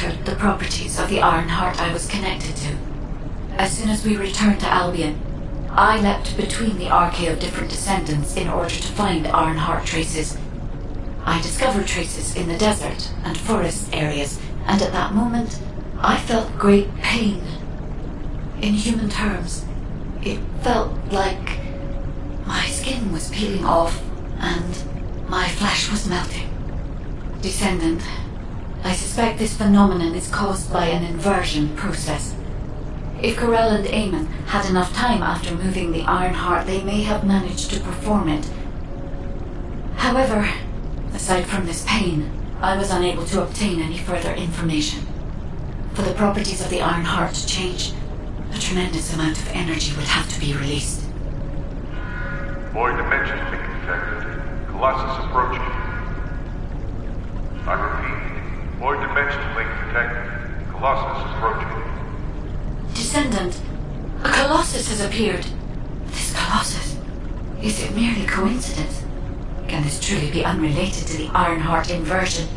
altered the properties of the iron heart I was connected to. As soon as we returned to Albion, I leapt between the archae of different descendants in order to find iron heart traces. I discovered traces in the desert and forest areas, and at that moment, I felt great pain. In human terms, it felt like my skin was peeling off and my flesh was melting. Descendant, I suspect this phenomenon is caused by an inversion process. If Corell and Eamon had enough time after moving the iron heart, they may have managed to perform it. However, aside from this pain, I was unable to obtain any further information. For the properties of the iron heart to change, a tremendous amount of energy would have to be released. Void dimension link detected. Colossus approaching. I repeat, void dimension link detected. Colossus approaching. Descendant, a Colossus has appeared. This Colossus, is it merely coincidence? Can this truly be unrelated to the iron heart inversion?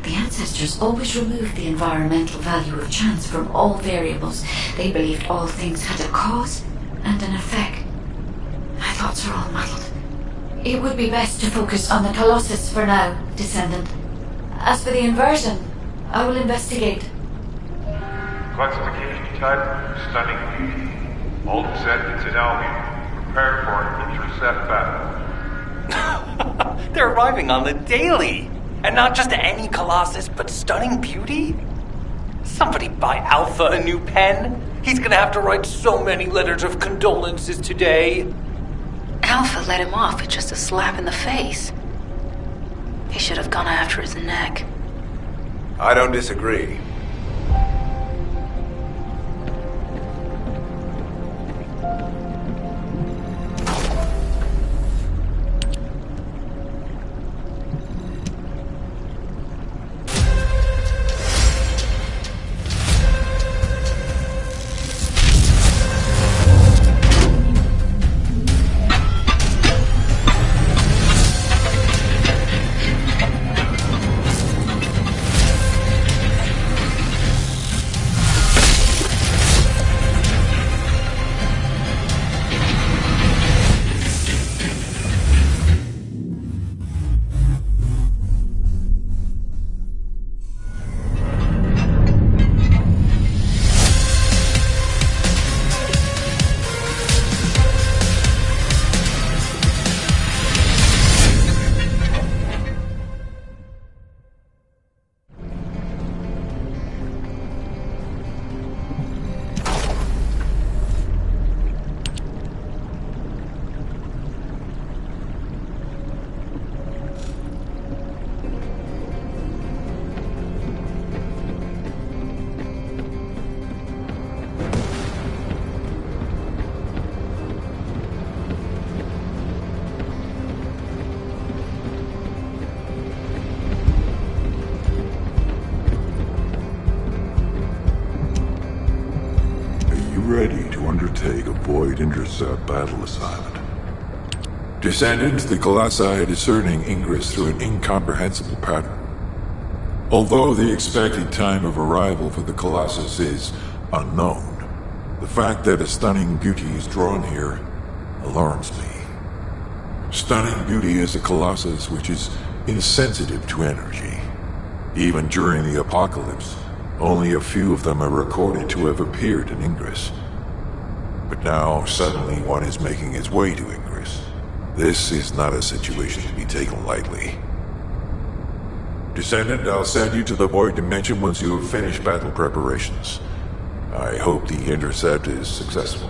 The ancestors always removed the environmental value of chance from all variables. They believed all things had a cause and an effect. My thoughts are all muddled. It would be best to focus on the Colossus for now, Descendant. As for the inversion, I will investigate. Classification type, stunning beauty. All descendants in Albion, prepare for an intercept battle. They're arriving on the daily! And not just any Colossus, but stunning beauty? Somebody buy Alpha a new pen? He's gonna have to write so many letters of condolences today. Alpha let him off with just a slap in the face. He should have gone after his neck. I don't disagree. Ready to undertake a Void Intercept battle assignment. Descendants, the Colossi are discerning ingress through an incomprehensible pattern. Although the expected time of arrival for the Colossus is unknown, the fact that a stunning beauty is drawn here alarms me. Stunning beauty is a Colossus which is insensitive to energy. Even during the apocalypse, only a few of them are recorded to have appeared in Ingress. But now, suddenly, one is making its way to Ingress. This is not a situation to be taken lightly. Descendant, I'll send you to the Void Dimension once you have finished battle preparations. I hope the intercept is successful.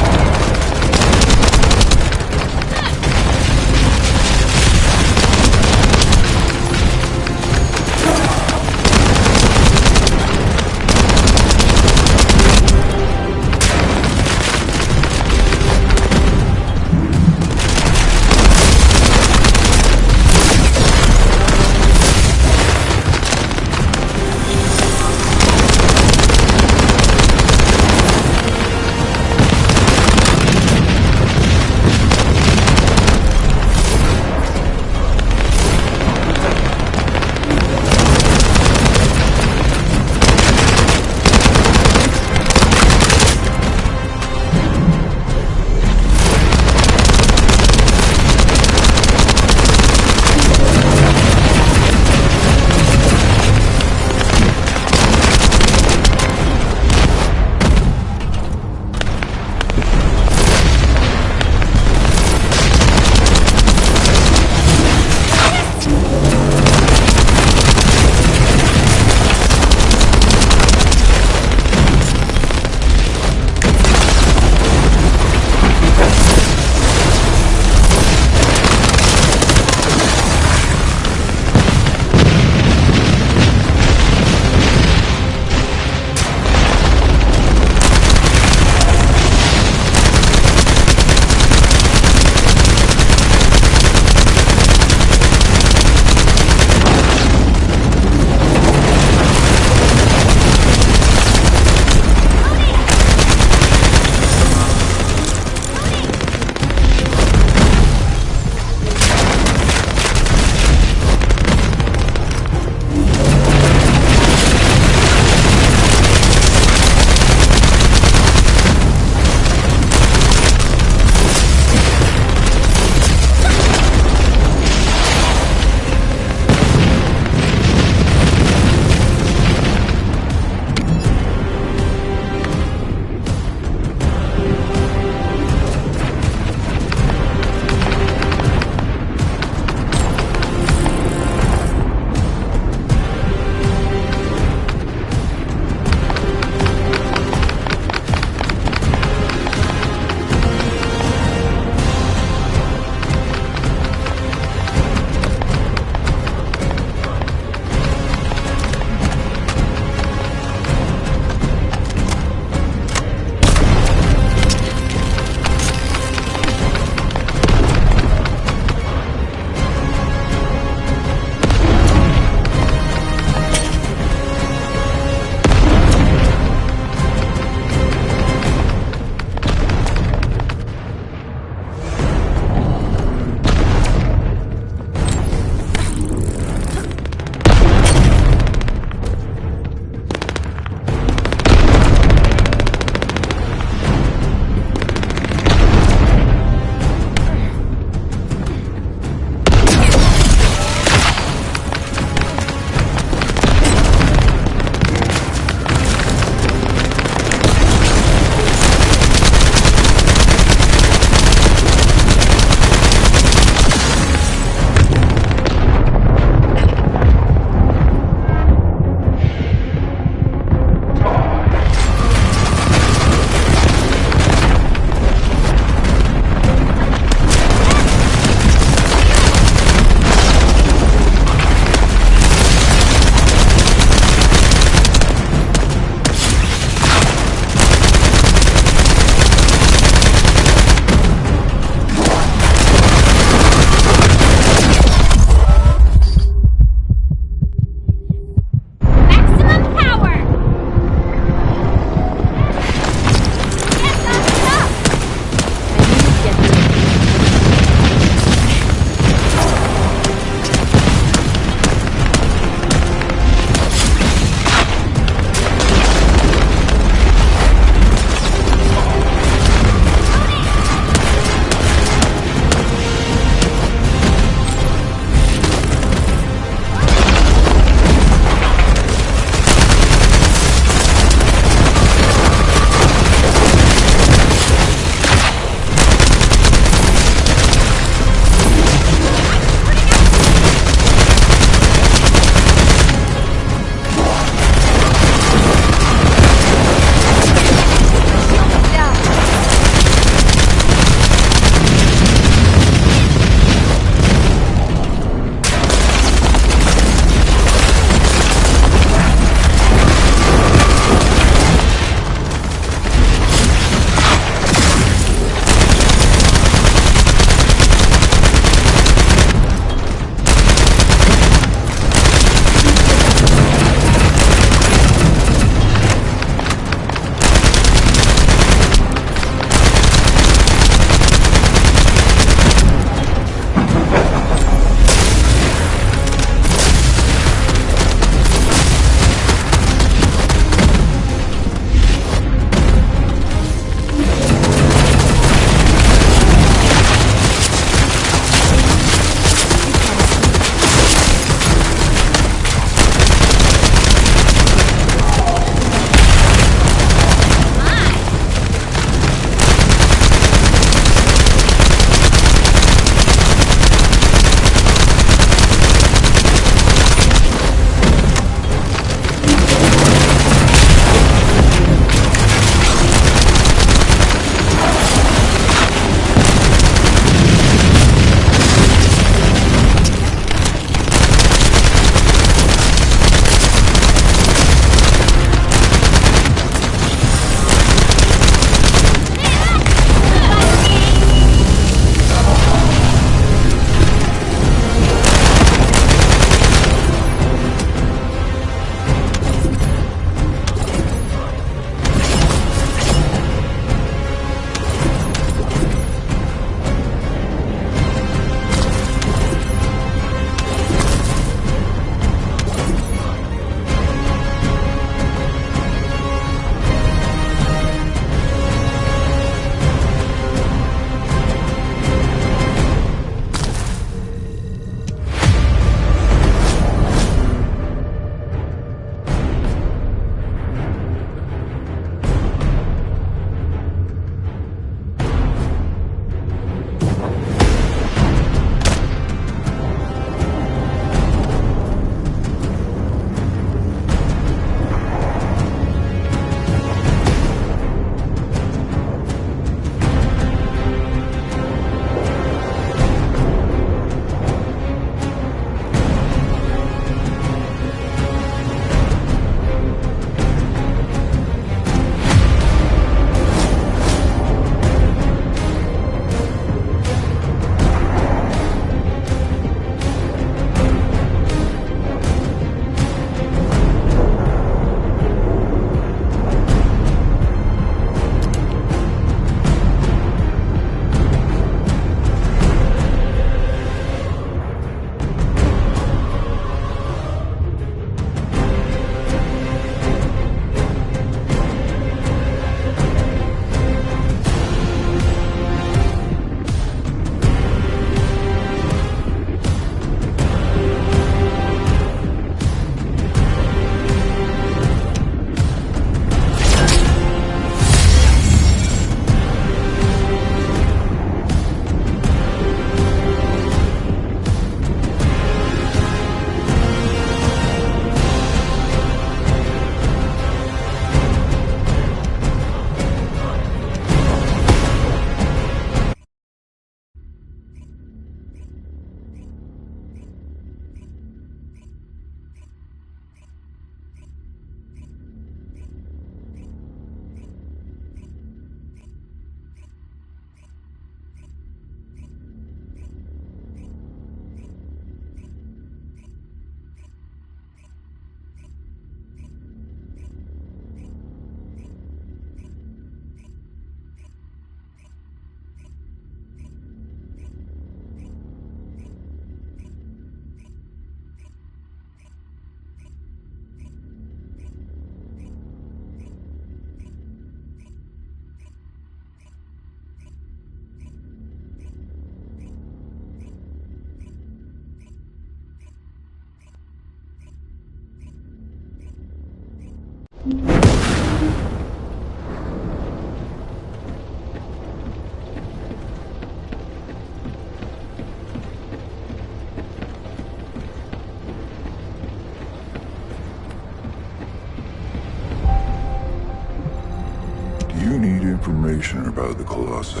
information about the Colossi.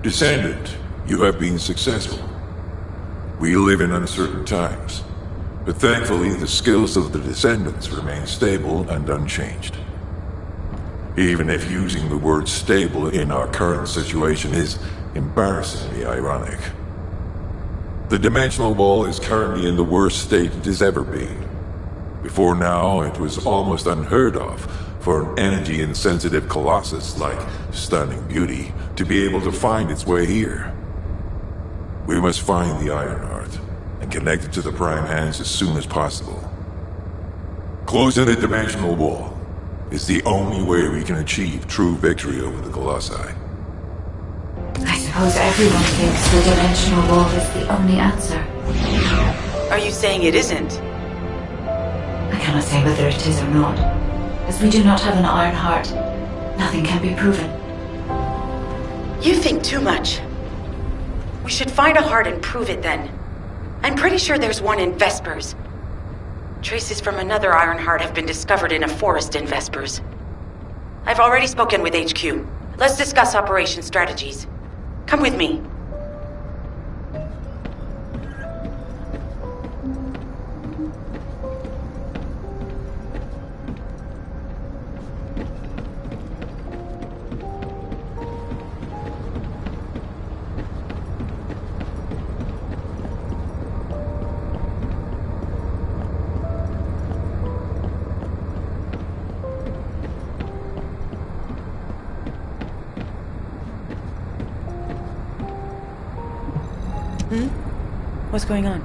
Descendant, you have been successful. We live in uncertain times, but thankfully the skills of the Descendants remain stable and unchanged. Even if using the word stable in our current situation is embarrassingly ironic. The dimensional wall is currently in the worst state it has ever been. Before now, it was almost unheard of for an energy-insensitive colossus like Stunning Beauty to be able to find its way here. We must find the Ironheart and connect it to the Prime Hands as soon as possible. Closing the dimensional wall is the only way we can achieve true victory over the Colossi. I suppose everyone thinks the dimensional wall is the only answer. Are you saying it isn't? I cannot say whether it is or not. As we do not have an Iron Heart, nothing can be proven. You think too much. We should find a heart and prove it then. I'm pretty sure there's one in Vespers. Traces from another Iron Heart have been discovered in a forest in Vespers. I've already spoken with HQ. Let's discuss operation strategies. Come with me. What's going on?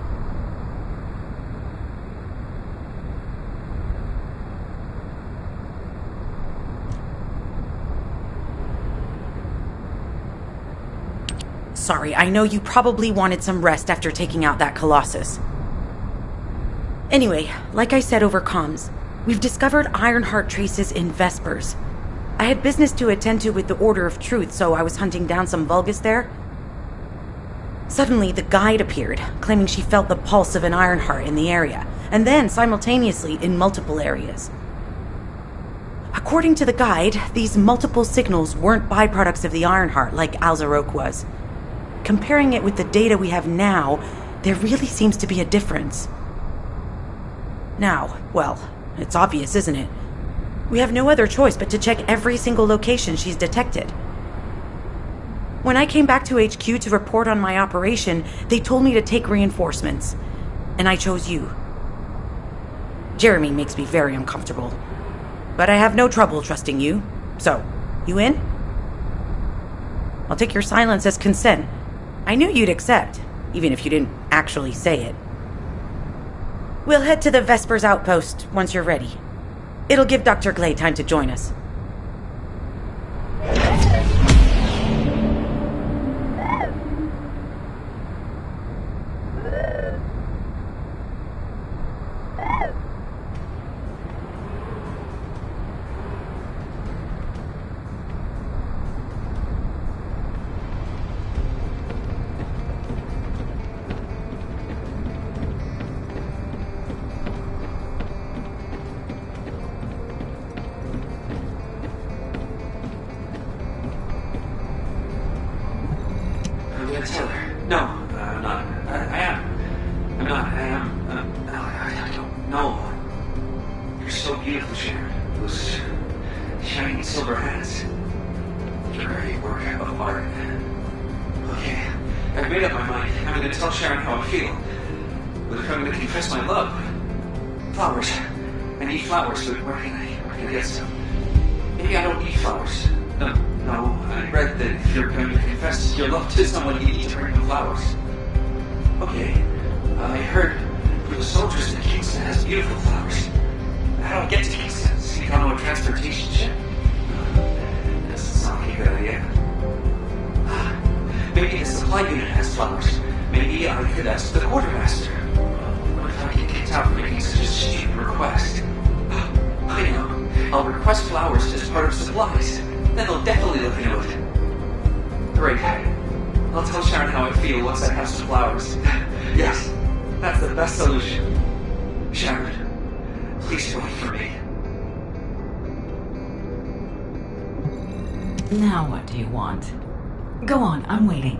Sorry, I know you probably wanted some rest after taking out that Colossus. Anyway, like I said over comms, we've discovered Ironheart traces in Vespers. I had business to attend to with the Order of Truth, so I was hunting down some Vulgus there. Suddenly, the guide appeared, claiming she felt the pulse of an Ironheart in the area, and then, simultaneously, in multiple areas. According to the guide, these multiple signals weren't byproducts of the Ironheart like Alzarok was. Comparing it with the data we have now, there really seems to be a difference. Now, well, it's obvious, isn't it? We have no other choice but to check every single location she's detected. When I came back to HQ to report on my operation, they told me to take reinforcements. And I chose you. Jeremy makes me very uncomfortable. But I have no trouble trusting you. So, you in? I'll take your silence as consent. I knew you'd accept, even if you didn't actually say it. We'll head to the Vespers outpost once you're ready. It'll give Dr. Glay time to join us. To someone, you need to bring them flowers. Okay, I heard for the soldiers that Kingston has beautiful flowers. How do I get to Kingston? Sneak onto a transportation ship? Doesn't sound like a good idea. Maybe the supply unit has flowers. Maybe I could ask the quartermaster. What if I get kicked out for making such a stupid request? I know. I'll request flowers as part of supplies. Then they'll definitely look into it. Great. I'll tell Sharon how I feel once I have some flowers. Yes, that's the best solution. Sharon, please wait for me. Now what do you want? Go on, I'm waiting.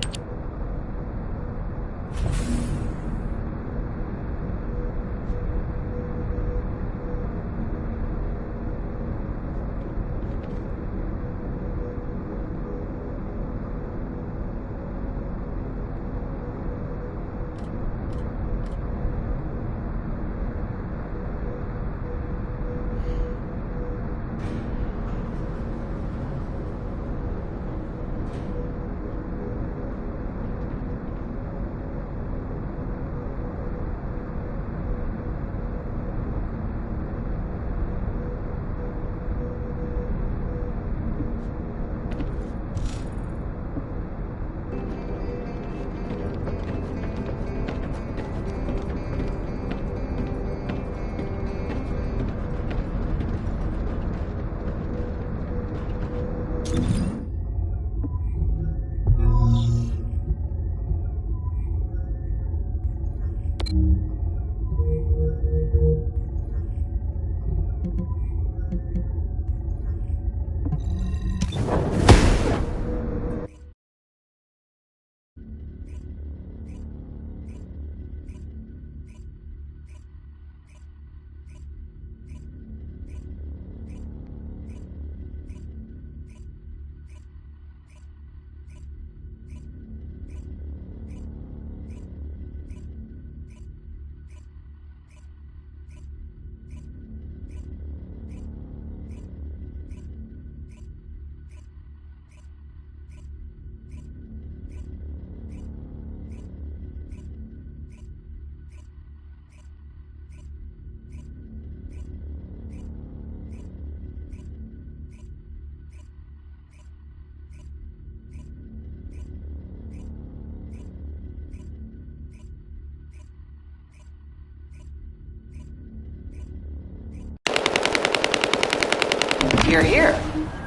You're here.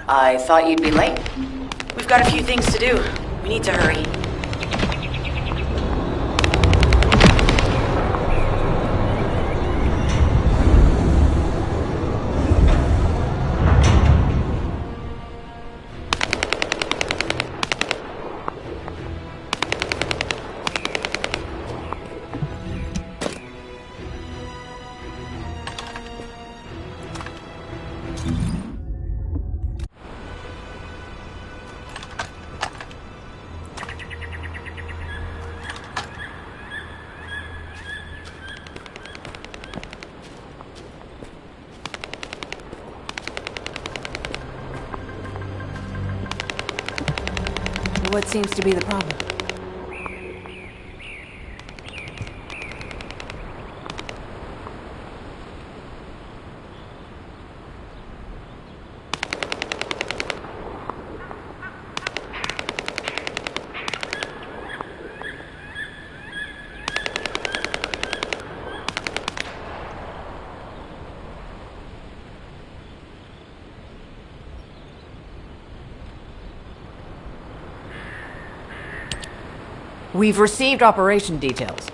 I thought you'd be late. We've got a few things to do. We need to hurry. What seems to be the problem? We've received operation details.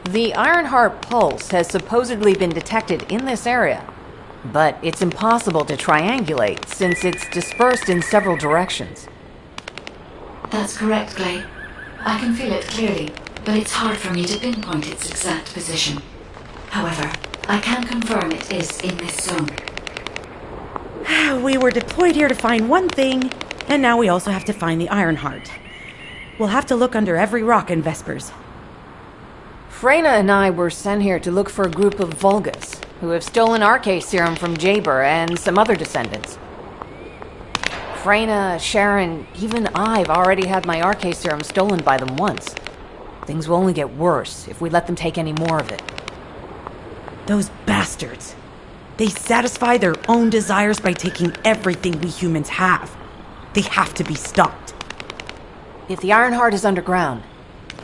The Ironheart pulse has supposedly been detected in this area, but it's impossible to triangulate since it's dispersed in several directions. That's correct, Clay. I can feel it clearly, but it's hard for me to pinpoint its exact position. However, I can confirm it is in this zone. We were deployed here to find one thing, and now we also have to find the Ironheart. We'll have to look under every rock in Vespers. Freyna and I were sent here to look for a group of Vulgus, who have stolen RK serum from Jaber and some other descendants. Freyna, Sharon, even I've already had my RK serum stolen by them once. Things will only get worse if we let them take any more of it. Those bastards. They satisfy their own desires by taking everything we humans have. They have to be stopped. If the Ironheart is underground,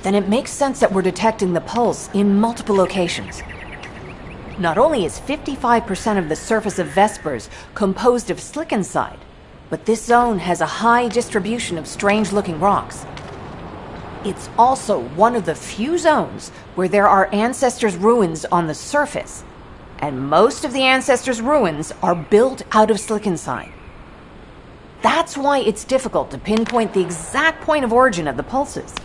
then it makes sense that we're detecting the pulse in multiple locations. Not only is 55% of the surface of Vespers composed of slickenside, but this zone has a high distribution of strange-looking rocks. It's also one of the few zones where there are ancestors' ruins on the surface, and most of the ancestors' ruins are built out of slickenside. That's why it's difficult to pinpoint the exact point of origin of the pulses.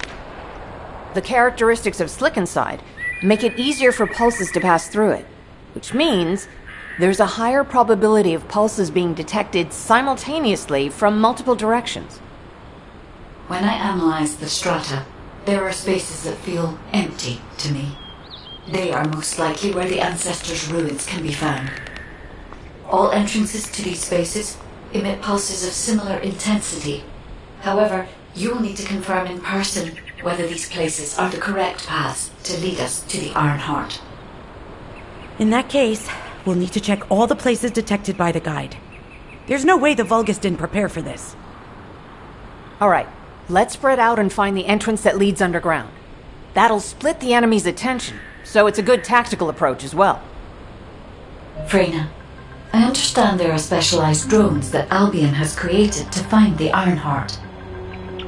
The characteristics of Slick Inside make it easier for pulses to pass through it, which means there's a higher probability of pulses being detected simultaneously from multiple directions. When I analyze the strata, there are spaces that feel empty to me. They are most likely where the ancestors' ruins can be found. All entrances to these spaces emit pulses of similar intensity. However, you will need to confirm in person whether these places are the correct paths to lead us to the Ironheart. In that case, we'll need to check all the places detected by the guide. There's no way the Vulgus didn't prepare for this. All right, let's spread out and find the entrance that leads underground. That'll split the enemy's attention, so it's a good tactical approach as well. Freyna, I understand there are specialized drones that Albion has created to find the Ironheart.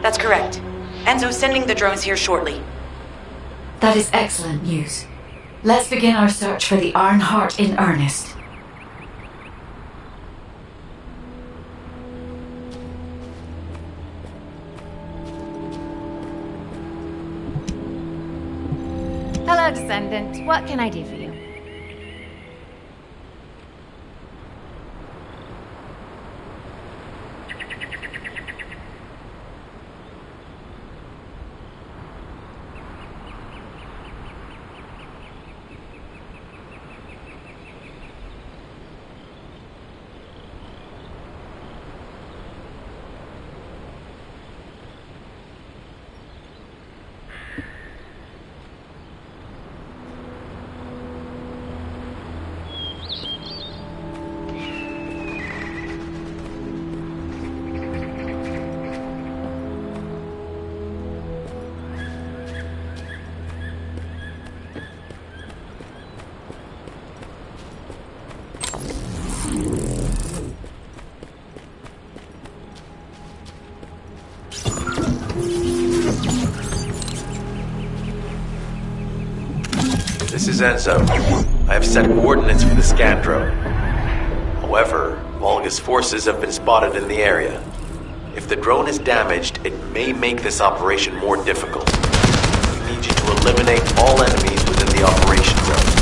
That's correct. Enzo's sending the drones here shortly. That is excellent news. Let's begin our search for the Ironheart in earnest. Hello, Descendant. What can I do for you? This is Enzo. I have set coordinates for the scan drone. However, Vulgus forces have been spotted in the area. If the drone is damaged, it may make this operation more difficult. We need you to eliminate all enemies within the operation zone.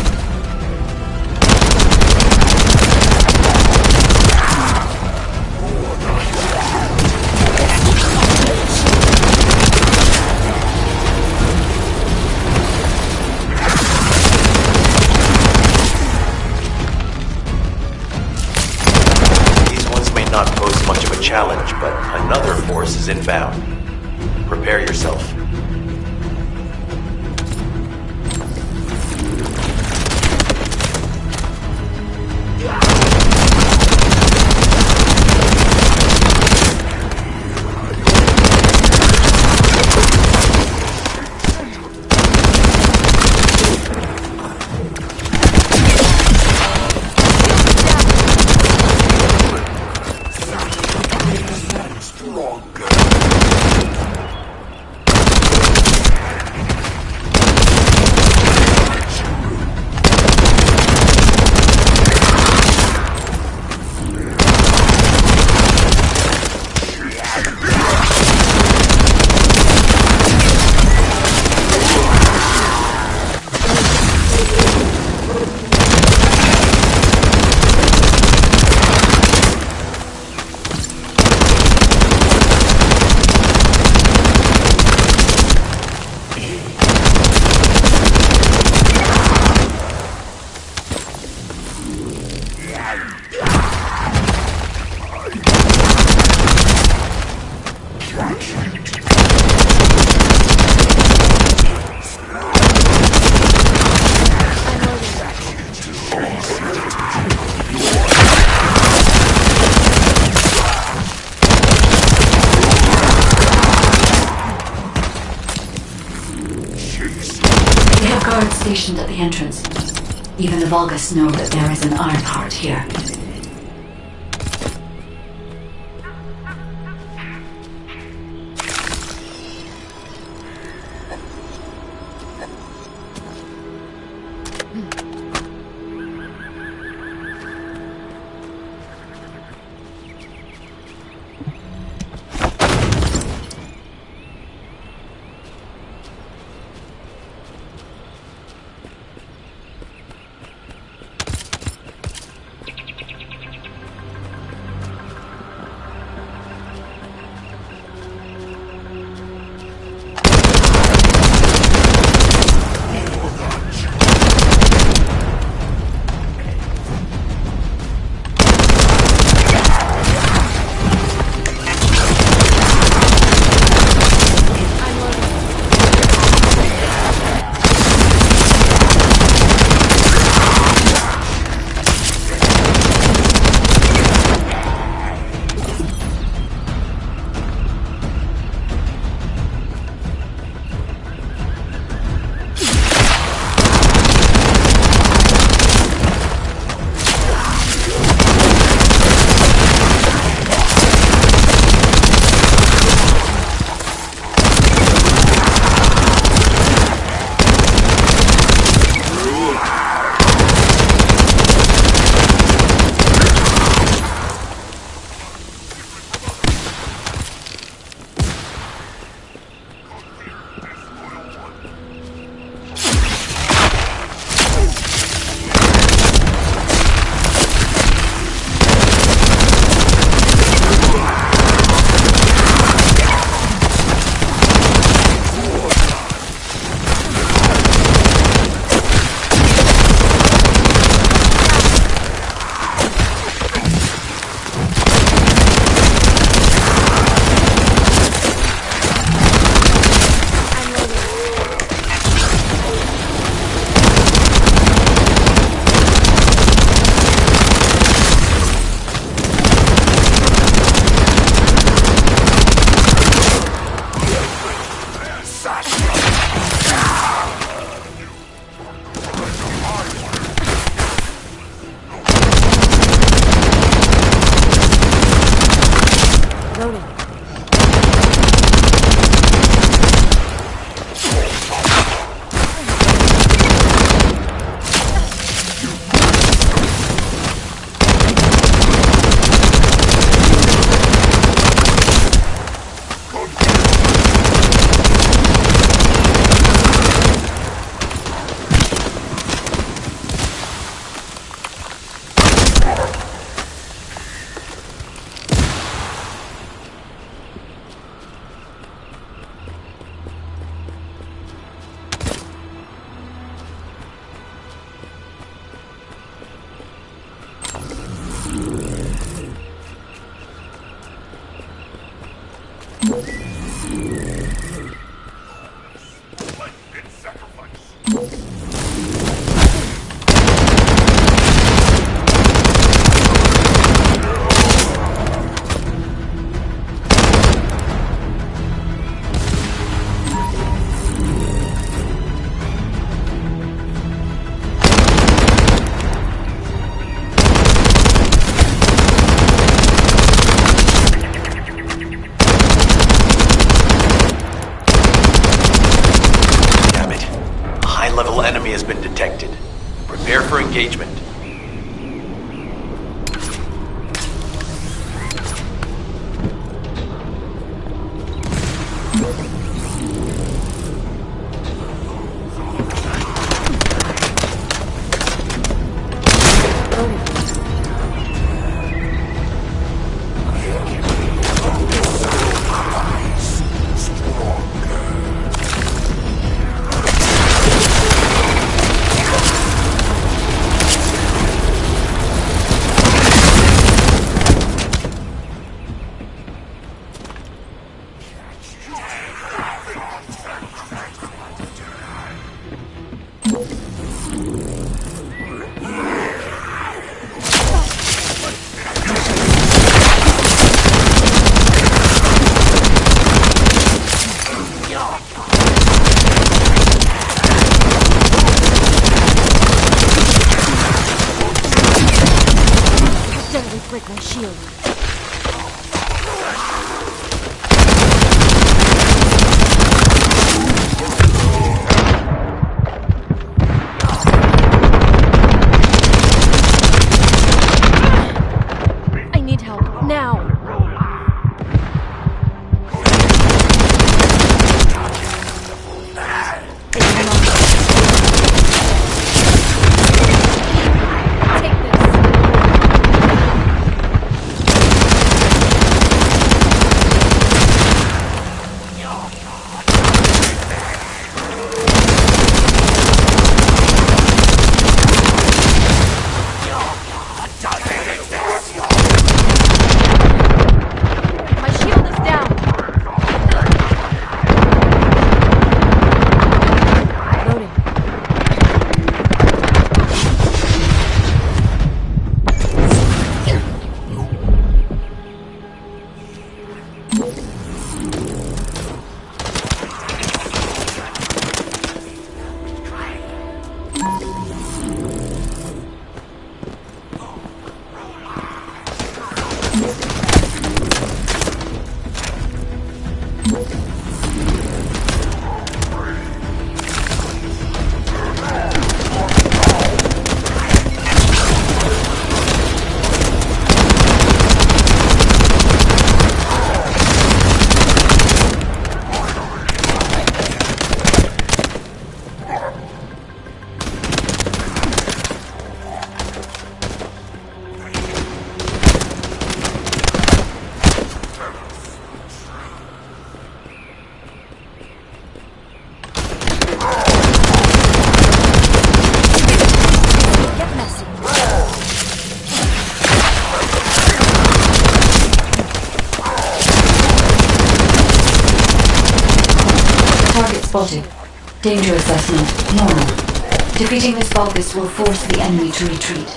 Challenge, but another force is inbound. Prepare yourself. Stationed at the entrance. Even the Vulgus know that there is an Ironheart here. Enemy has been detected. Prepare for engagement. Break my shield. I need help now. Spotted. Danger assessment, normal. Defeating this Vulgus will force the enemy to retreat.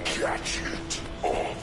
Catch it all.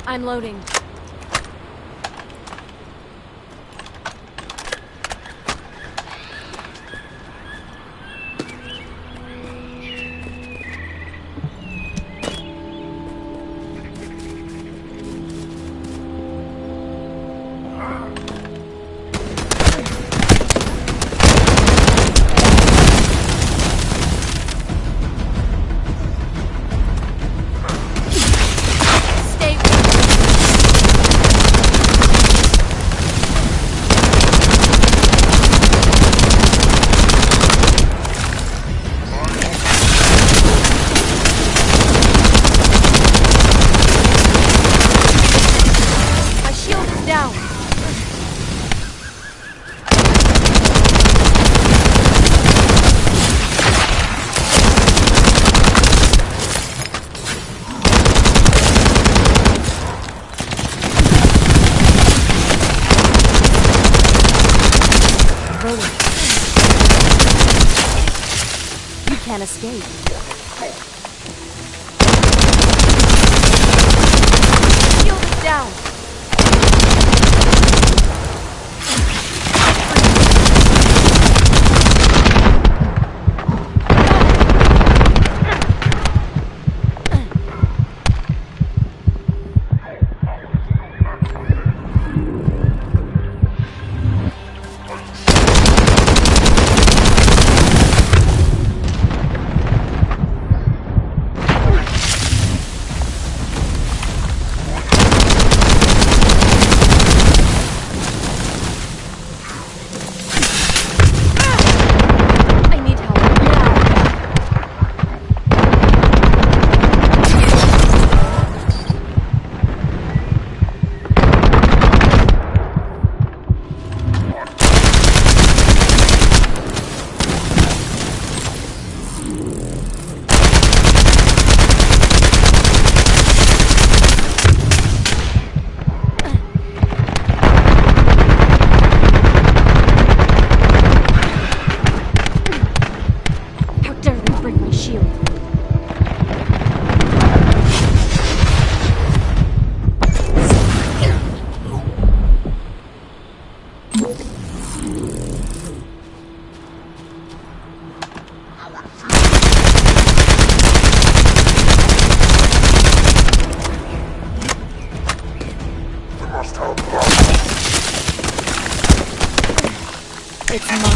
I'm loading. Can't escape. Shield is down. It's mine.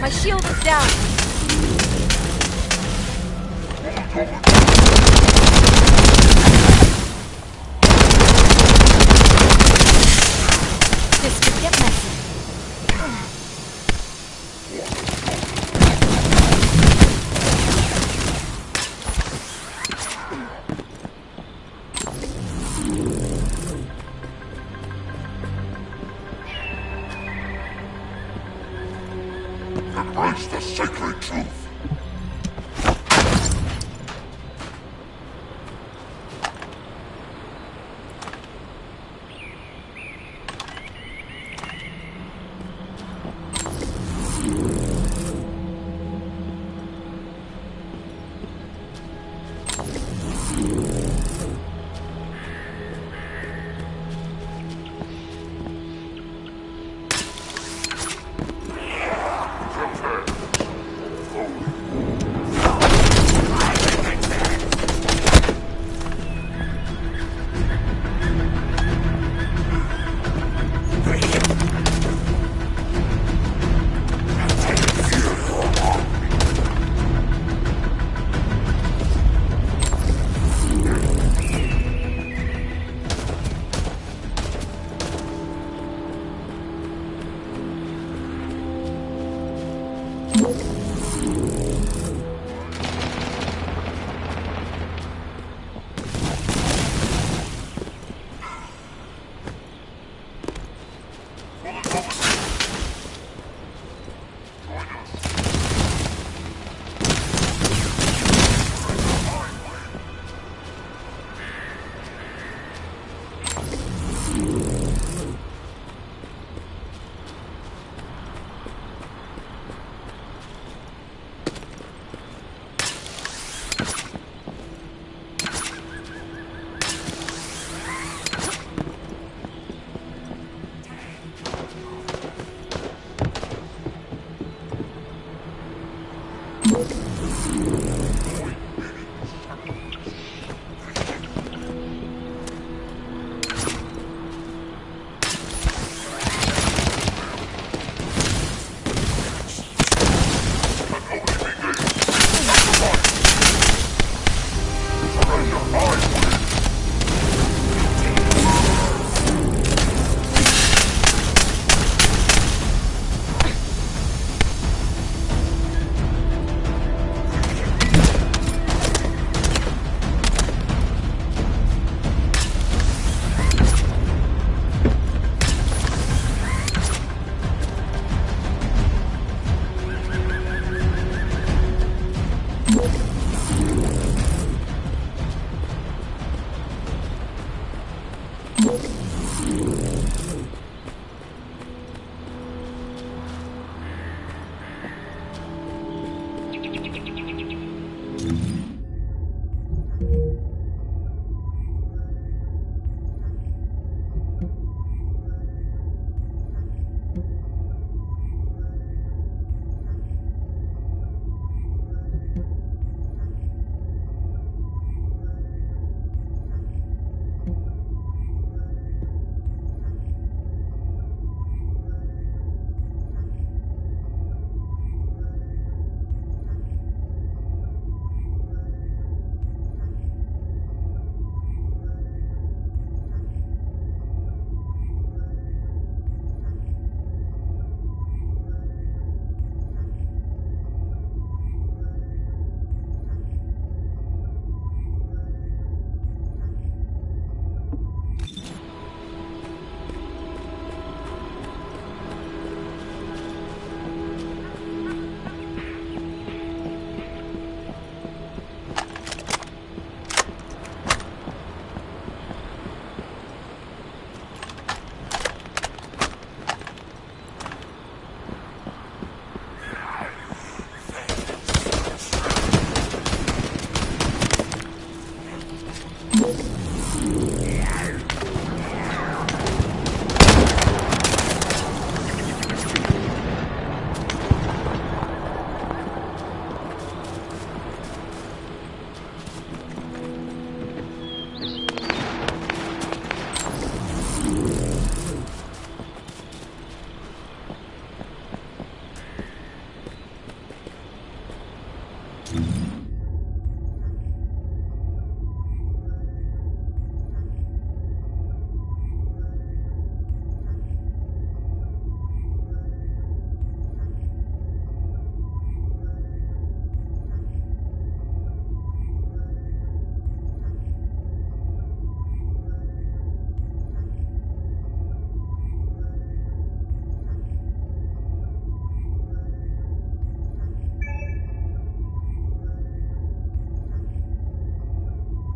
My shield is down. This could get messy. Embrace the sacred truth.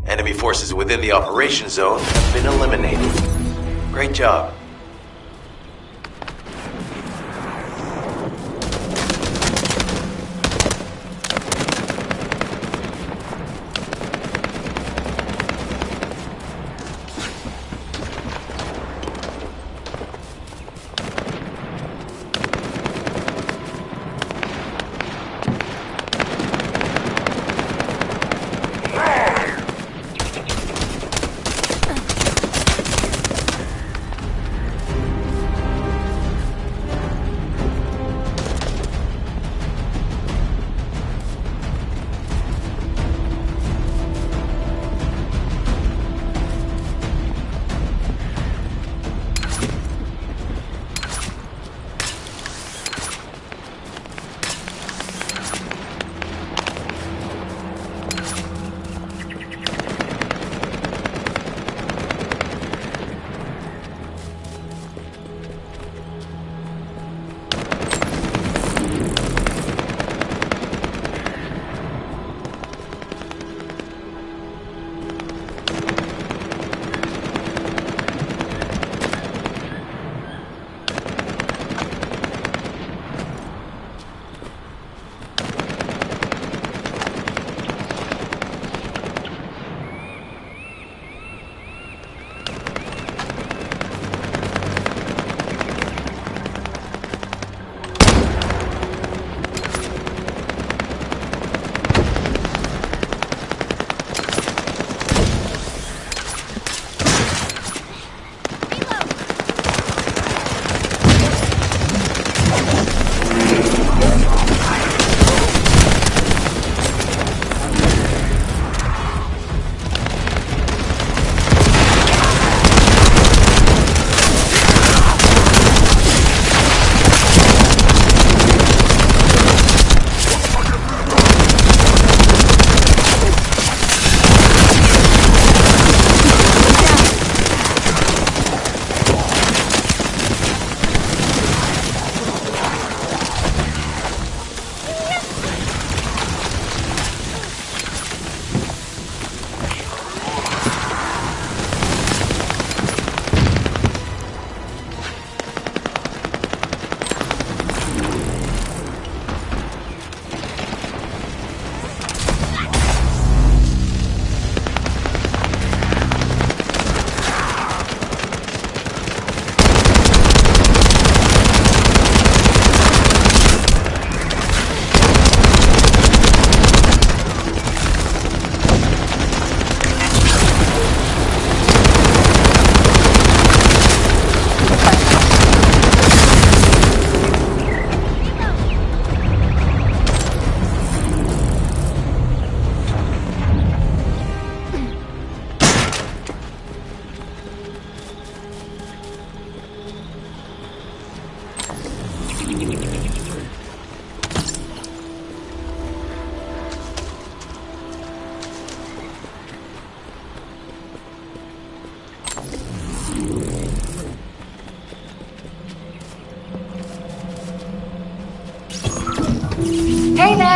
Enemy forces within the operation zone have been eliminated. Great job.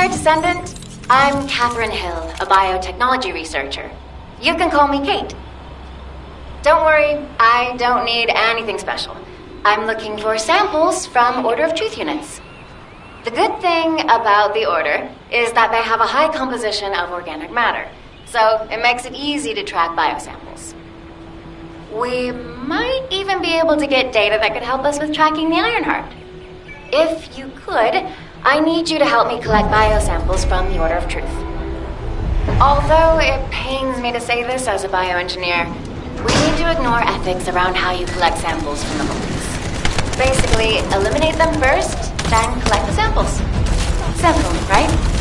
there, Descendant. I'm Catherine Hill, a biotechnology researcher. You can call me Kate. Don't worry, I don't need anything special. I'm looking for samples from Order of Truth units. The good thing about the Order is that they have a high composition of organic matter, so it makes it easy to track biosamples. We might even be able to get data that could help us with tracking the Ironheart. If you could, I need you to help me collect biosamples from the Order of Truth. Although it pains me to say this as a bioengineer, we need to ignore ethics around how you collect samples from the holdings. Basically, eliminate them first, then collect the samples. Simple, right?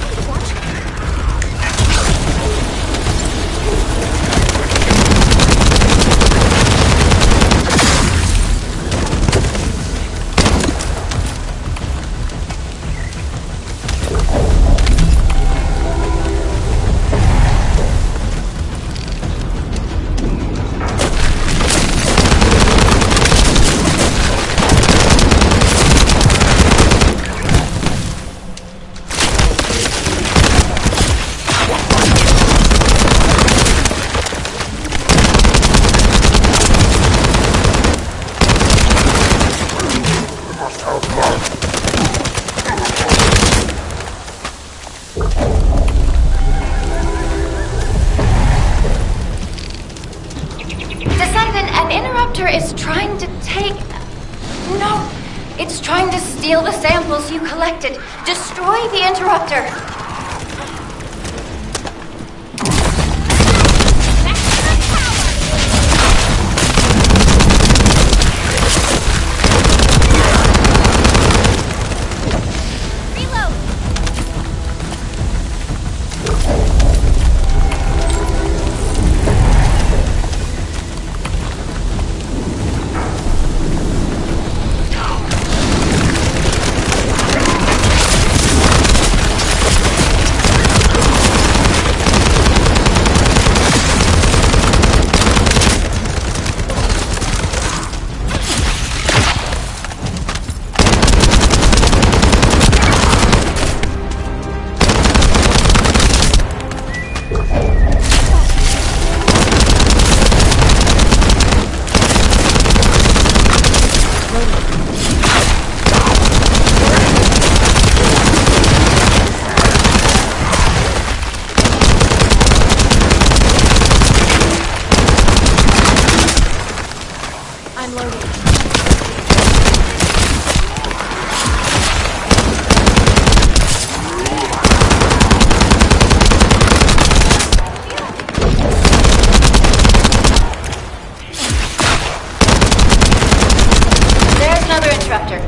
It's trying to steal the samples you collected. Destroy the interrupter.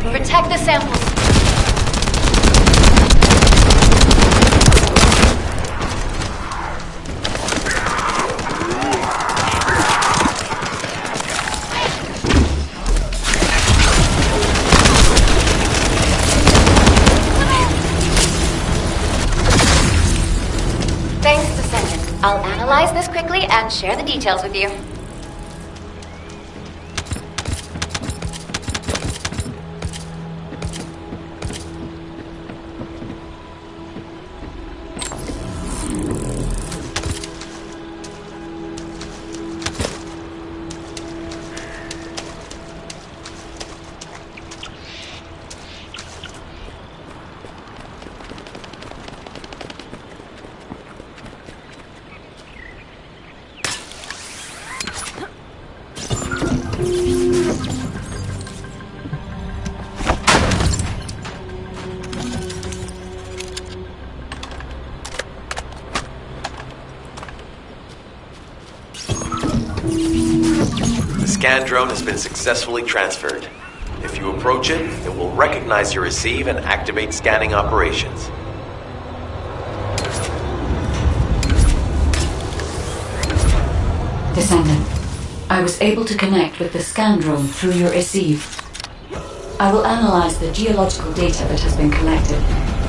Protect the samples. Thanks, Descendant. I'll analyze this quickly and share the details with you. The scan drone has been successfully transferred. If you approach it, it will recognize your receive and activate scanning operations. Descendant, I was able to connect with the scan drone through your receive. I will analyze the geological data that has been collected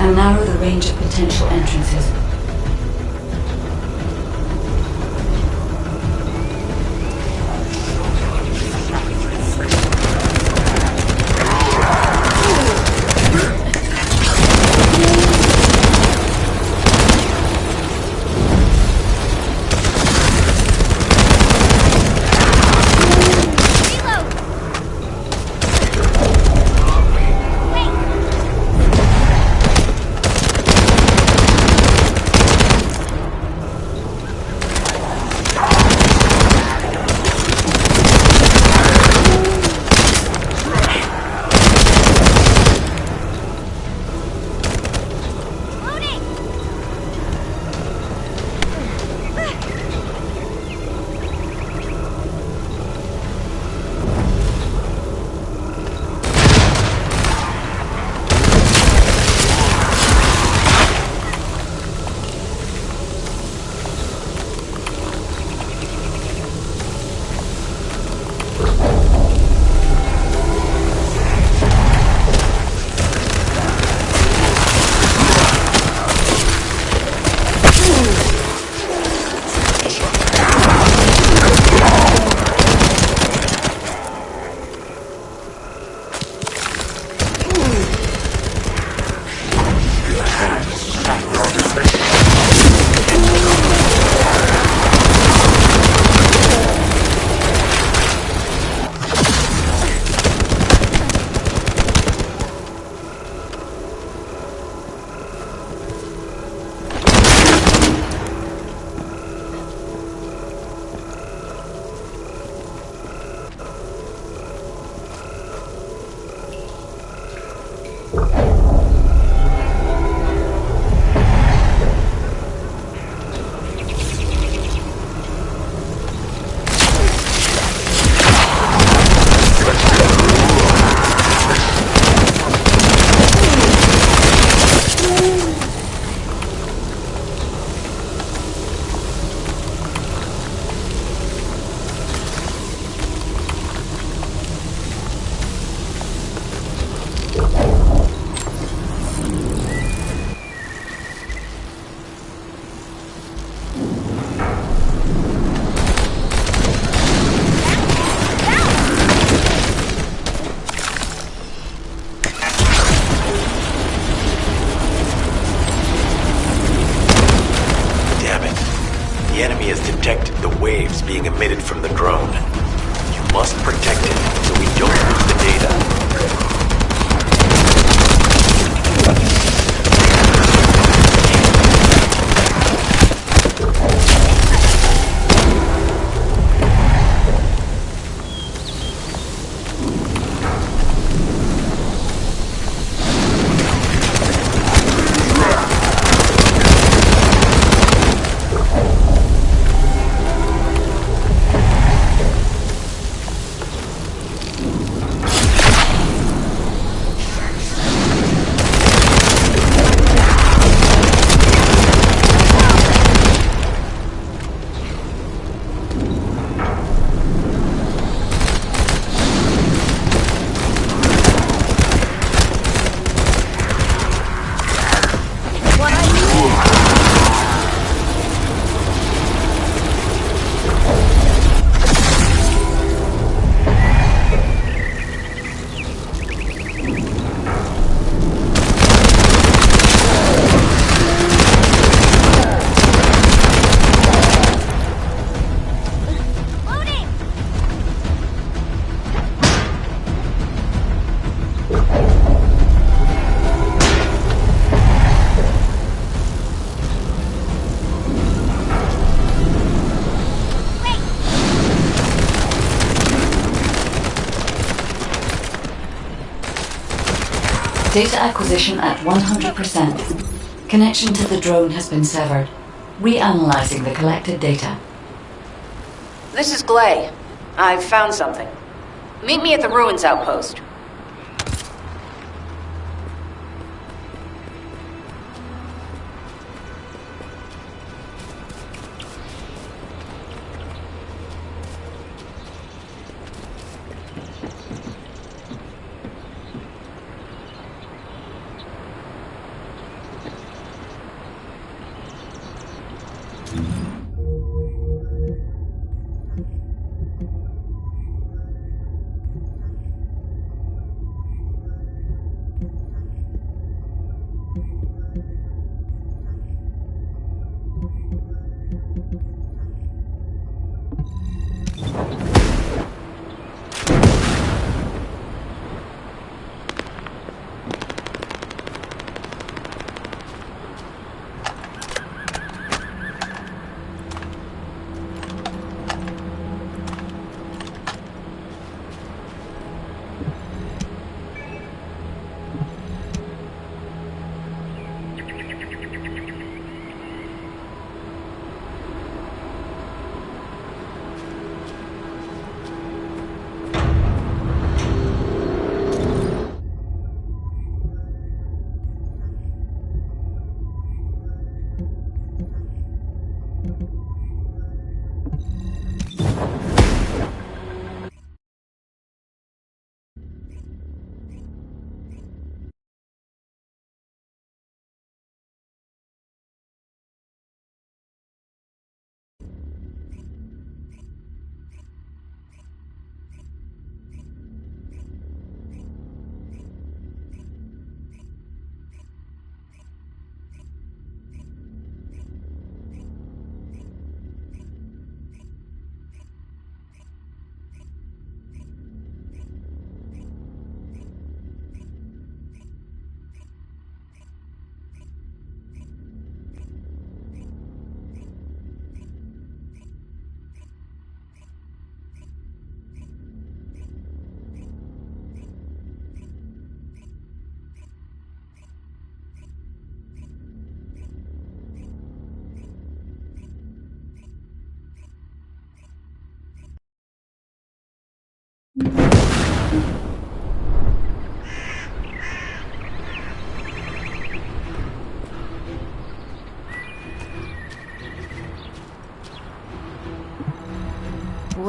and narrow the range of potential entrances. The enemy has detected the waves being emitted from the drone. You must protect it so we don't lose the data. Data acquisition at 100%. Connection to the drone has been severed. Reanalyzing the collected data. This is Glay. I've found something. Meet me at the ruins outpost.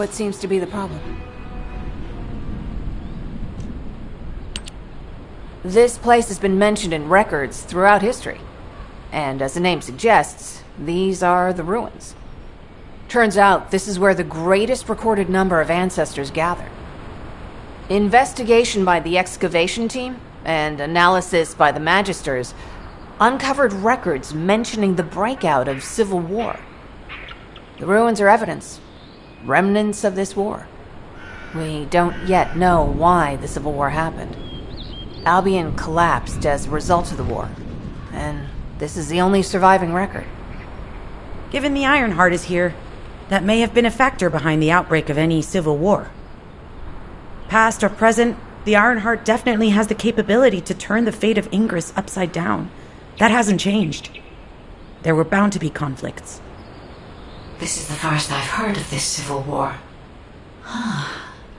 What seems to be the problem? This place has been mentioned in records throughout history. And as the name suggests, these are the ruins. Turns out this is where the greatest recorded number of ancestors gather. Investigation by the excavation team and analysis by the Magisters uncovered records mentioning the breakout of civil war. The ruins are evidence. Remnants of this war. We don't yet know why the Civil War happened. Albion collapsed as a result of the war, and this is the only surviving record. Given the Ironheart is here, that may have been a factor behind the outbreak of any civil war. Past or present, the Ironheart definitely has the capability to turn the fate of Ingress upside down. That hasn't changed. There were bound to be conflicts. This is the first I've heard of this civil war.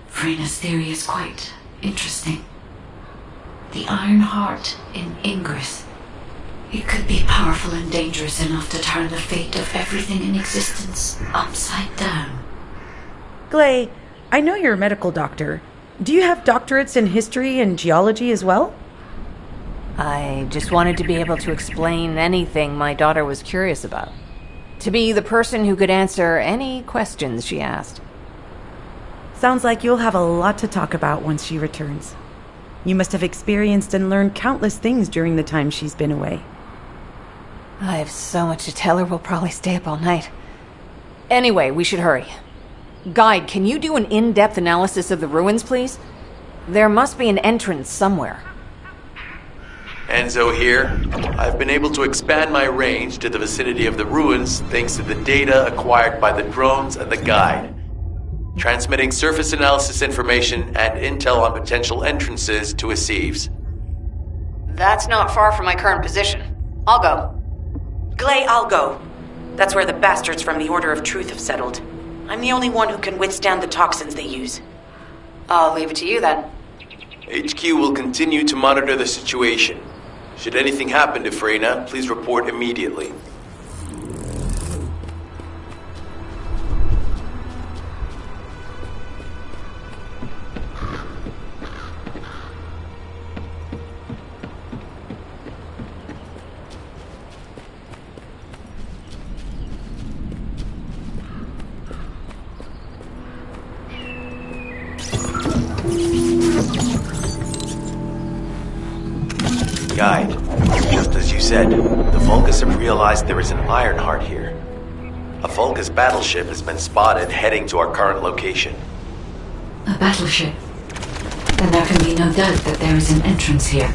Frena's theory is quite interesting. The Ironheart in Ingress. It could be powerful and dangerous enough to turn the fate of everything in existence upside down. Glay, I know you're a medical doctor. Do you have doctorates in history and geology as well? I just wanted to be able to explain anything my daughter was curious about. To be the person who could answer any questions she asked. Sounds like you'll have a lot to talk about once she returns. You must have experienced and learned countless things during the time she's been away. I have so much to tell her we'll probably stay up all night. Anyway, we should hurry. Guide, can you do an in-depth analysis of the ruins, please? There must be an entrance somewhere. Enzo here. I've been able to expand my range to the vicinity of the ruins thanks to the data acquired by the drones and the guide. Transmitting surface analysis information and intel on potential entrances to Aceves. That's not far from my current position. I'll go. Glay, I'll go. That's where the bastards from the Order of Truth have settled. I'm the only one who can withstand the toxins they use. I'll leave it to you then. HQ will continue to monitor the situation. Should anything happen to Freyna, please report immediately. Guide, just as you said, the Vulgus have realized there is an Ironheart here. A Vulgus battleship has been spotted heading to our current location. A battleship? Then there can be no doubt that there is an entrance here.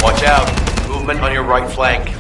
Watch out. Movement on your right flank.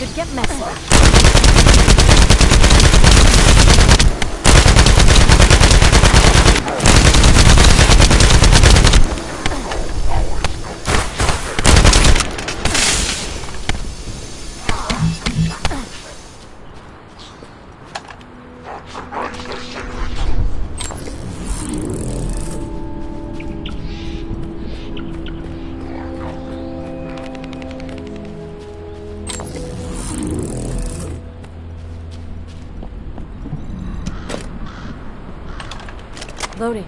could get messy. Loading.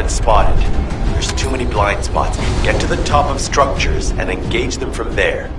Spotted. There's too many blind spots. Get to the top of structures and engage them from there.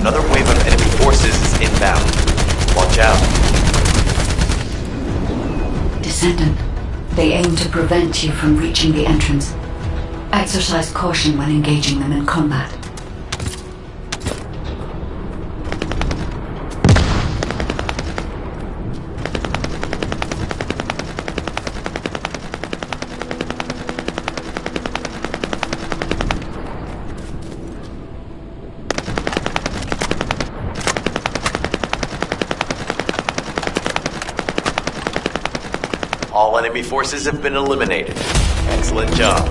Another wave of enemy forces is inbound. Watch out. Descendant, they aim to prevent you from reaching the entrance. Exercise caution when engaging them in combat. enemy forces have been eliminated. Excellent job.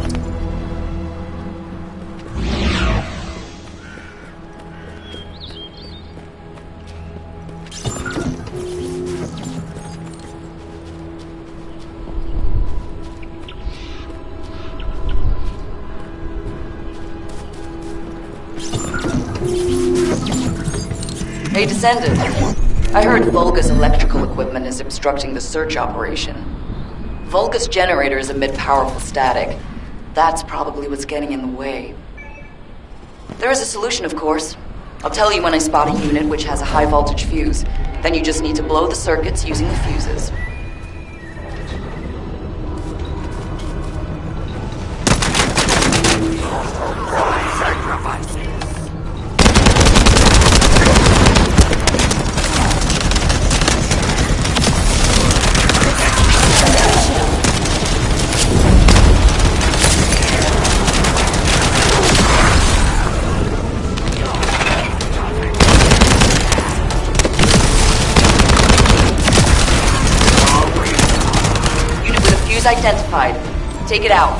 Hey, Descendant. I heard Vulgus electrical equipment is obstructing the search operation. Vulgus generators emit powerful static. That's probably what's getting in the way. There is a solution, of course. I'll tell you when I spot a unit which has a high voltage fuse. Then you just need to blow the circuits using the fuses. Identified. Take it out.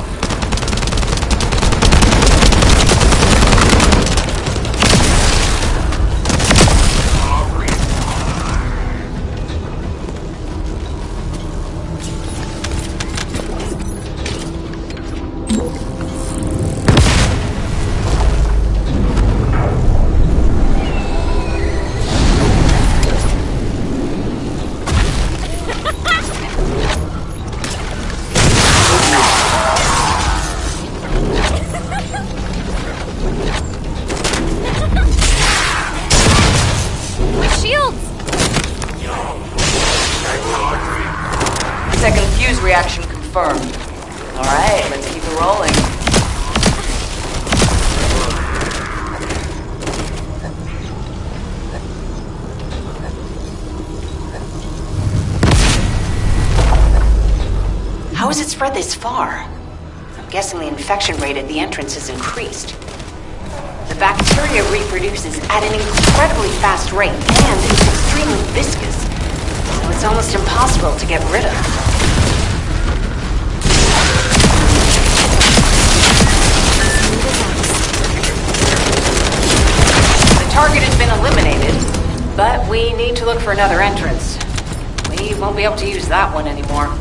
Second fuse reaction confirmed. Alright, let's keep it rolling. How has it spread this far? I'm guessing the infection rate at the entrance has increased. The bacteria reproduces at an incredibly fast rate and is extremely viscous, so it's almost impossible to get rid of. The target has been eliminated, but we need to look for another entrance. We won't be able to use that one anymore.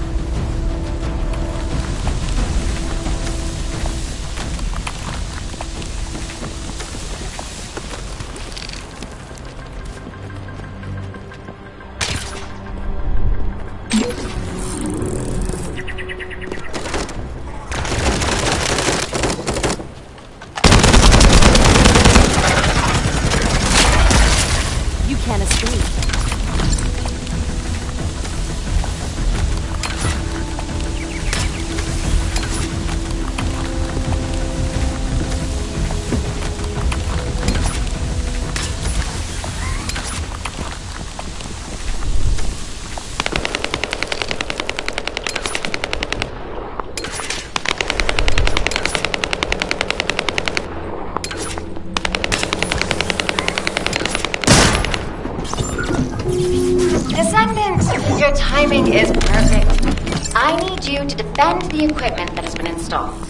Your timing is perfect. I need you to defend the equipment that has been installed.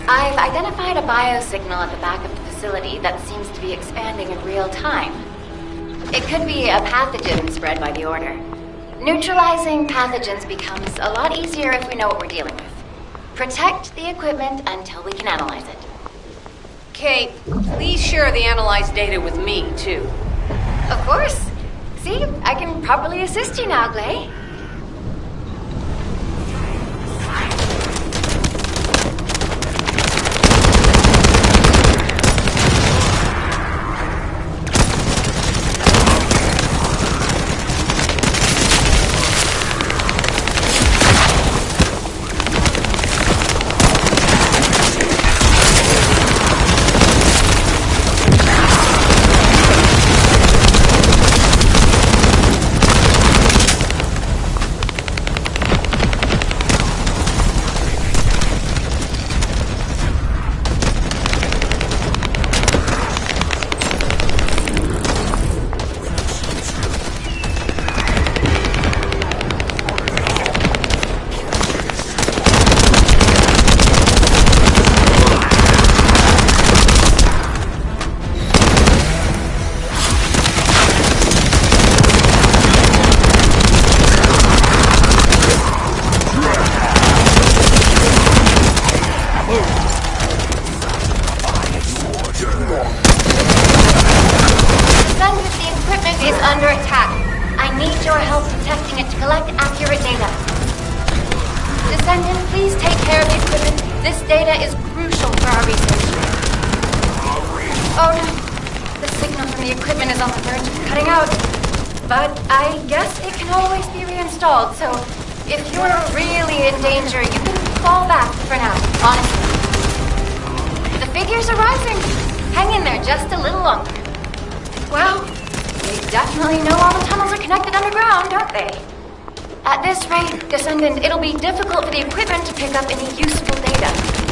I've identified a biosignal at the back of the facility that seems to be expanding in real time. It could be a pathogen spread by the Order. Neutralizing pathogens becomes a lot easier if we know what we're dealing with. Protect the equipment until we can analyze it. Kate, please share the analyzed data with me, too. Of course. See, I can properly assist you now, Glay. Descendant, please take care of the equipment. This data is crucial for our research. Oh no. The signal from the equipment is on the verge of cutting out. But I guess it can always be reinstalled, so if you're really in danger, you can fall back for now, honestly. The figures are rising. Hang in there just a little longer. Well, they definitely know all the tunnels are connected underground, don't they? At this rate, Descendant, it'll be difficult for the equipment to pick up any useful data.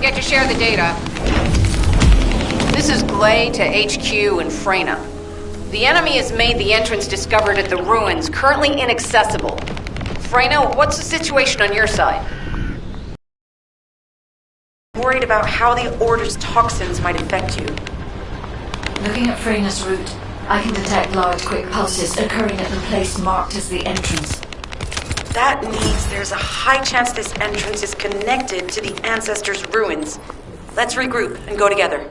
To share the data. This is Glay to HQ in Freyna. The enemy has made the entrance discovered at the ruins currently inaccessible. Freyna, what's the situation on your side? Worried about how the Order's toxins might affect you. Looking at Freyna's route, I can detect large quick pulses occurring at the place marked as the entrance. That means there's a high chance this entrance is connected to the Ancestors' ruins. Let's regroup and go together.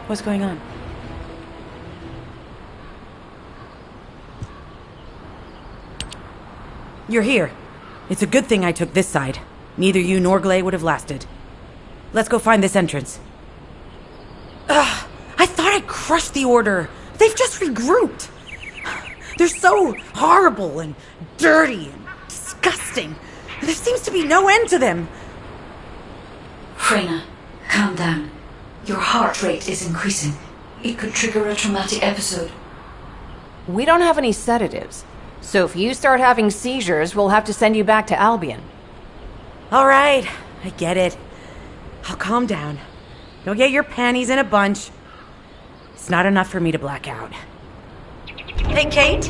What's going on? You're here. It's a good thing I took this side. Neither you nor Glay would have lasted. Let's go find this entrance. Ugh, I thought I crushed the Order. They've just regrouped. They're so horrible and dirty and disgusting. There seems to be no end to them. Freyna, calm down. Your heart rate is increasing. It could trigger a traumatic episode. We don't have any sedatives. So if you start having seizures, we'll have to send you back to Albion. All right, I get it. I'll calm down. You'll get your panties in a bunch. It's not enough for me to black out. Hey, Kate?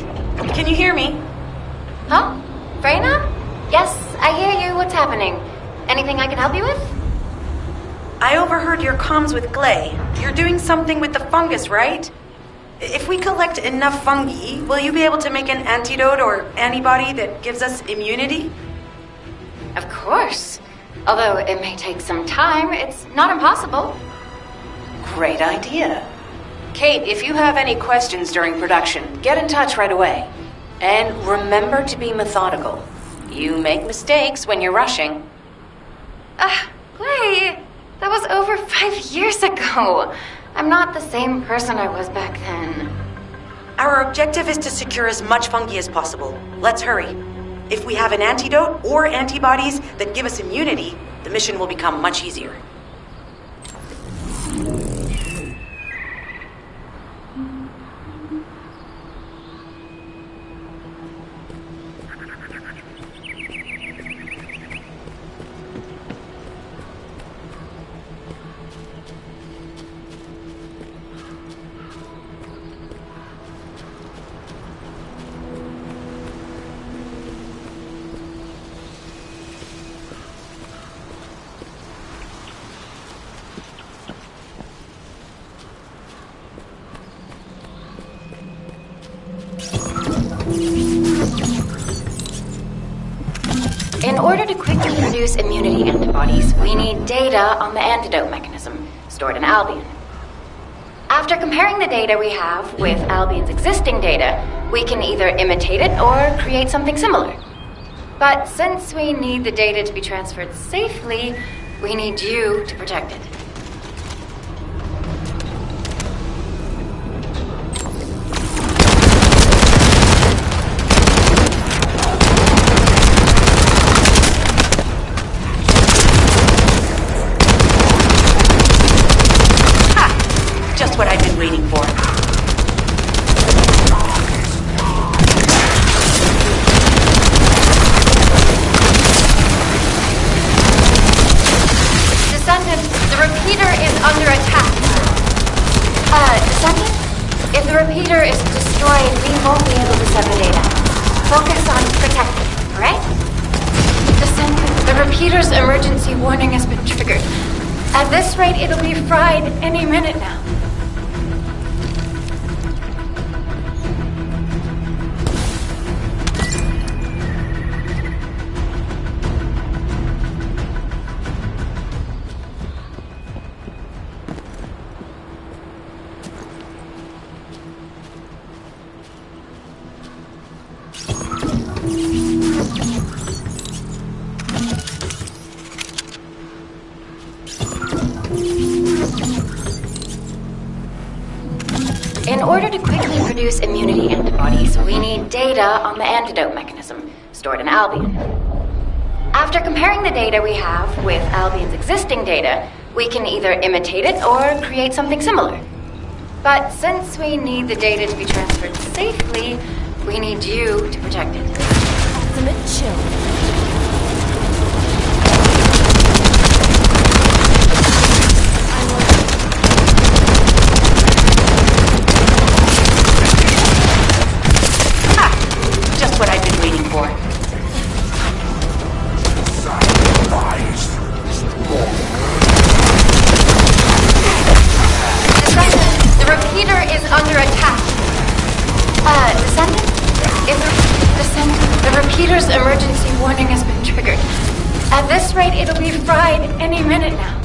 Can you hear me? Huh? Freyna? Yes, I hear you. What's happening? Anything I can help you with? I overheard your comms with Glay. You're doing something with the fungus, right? If we collect enough fungi, will you be able to make an antidote or antibody that gives us immunity? Of course. Although it may take some time, it's not impossible. Great idea. Kate, if you have any questions during production, get in touch right away. And remember to be methodical. You make mistakes when you're rushing. Glay, that was over 5 years ago. I'm not the same person I was back then. Our objective is to secure as much fungi as possible. Let's hurry. If we have an antidote or antibodies that give us immunity, the mission will become much easier. In order to quickly produce immunity antibodies, we need data on the antidote mechanism stored in Albion. After comparing the data we have with Albion's existing data, we can either imitate it or create something similar. But since we need the data to be transferred safely, we need you to protect it. Just what I've been waiting for. Descendant, the repeater is under attack. Descendant? If the repeater is destroyed, we won't be able to send the data. Focus on protecting it, alright? Descendant, the repeater's emergency warning has been triggered. At this rate, it'll be fried any minute now. In order to quickly produce immunity antibodies, we need data on the antidote mechanism stored in Albion. After comparing the data we have with Albion's existing data, we can either imitate it or create something similar. But since we need the data to be transferred safely, we need you to protect it. Ultimate chill. What I've been waiting for. Descendant, the repeater is under attack. Descendant? Descendant, the repeater Peter's emergency warning has been triggered. At this rate, it'll be fried any minute now.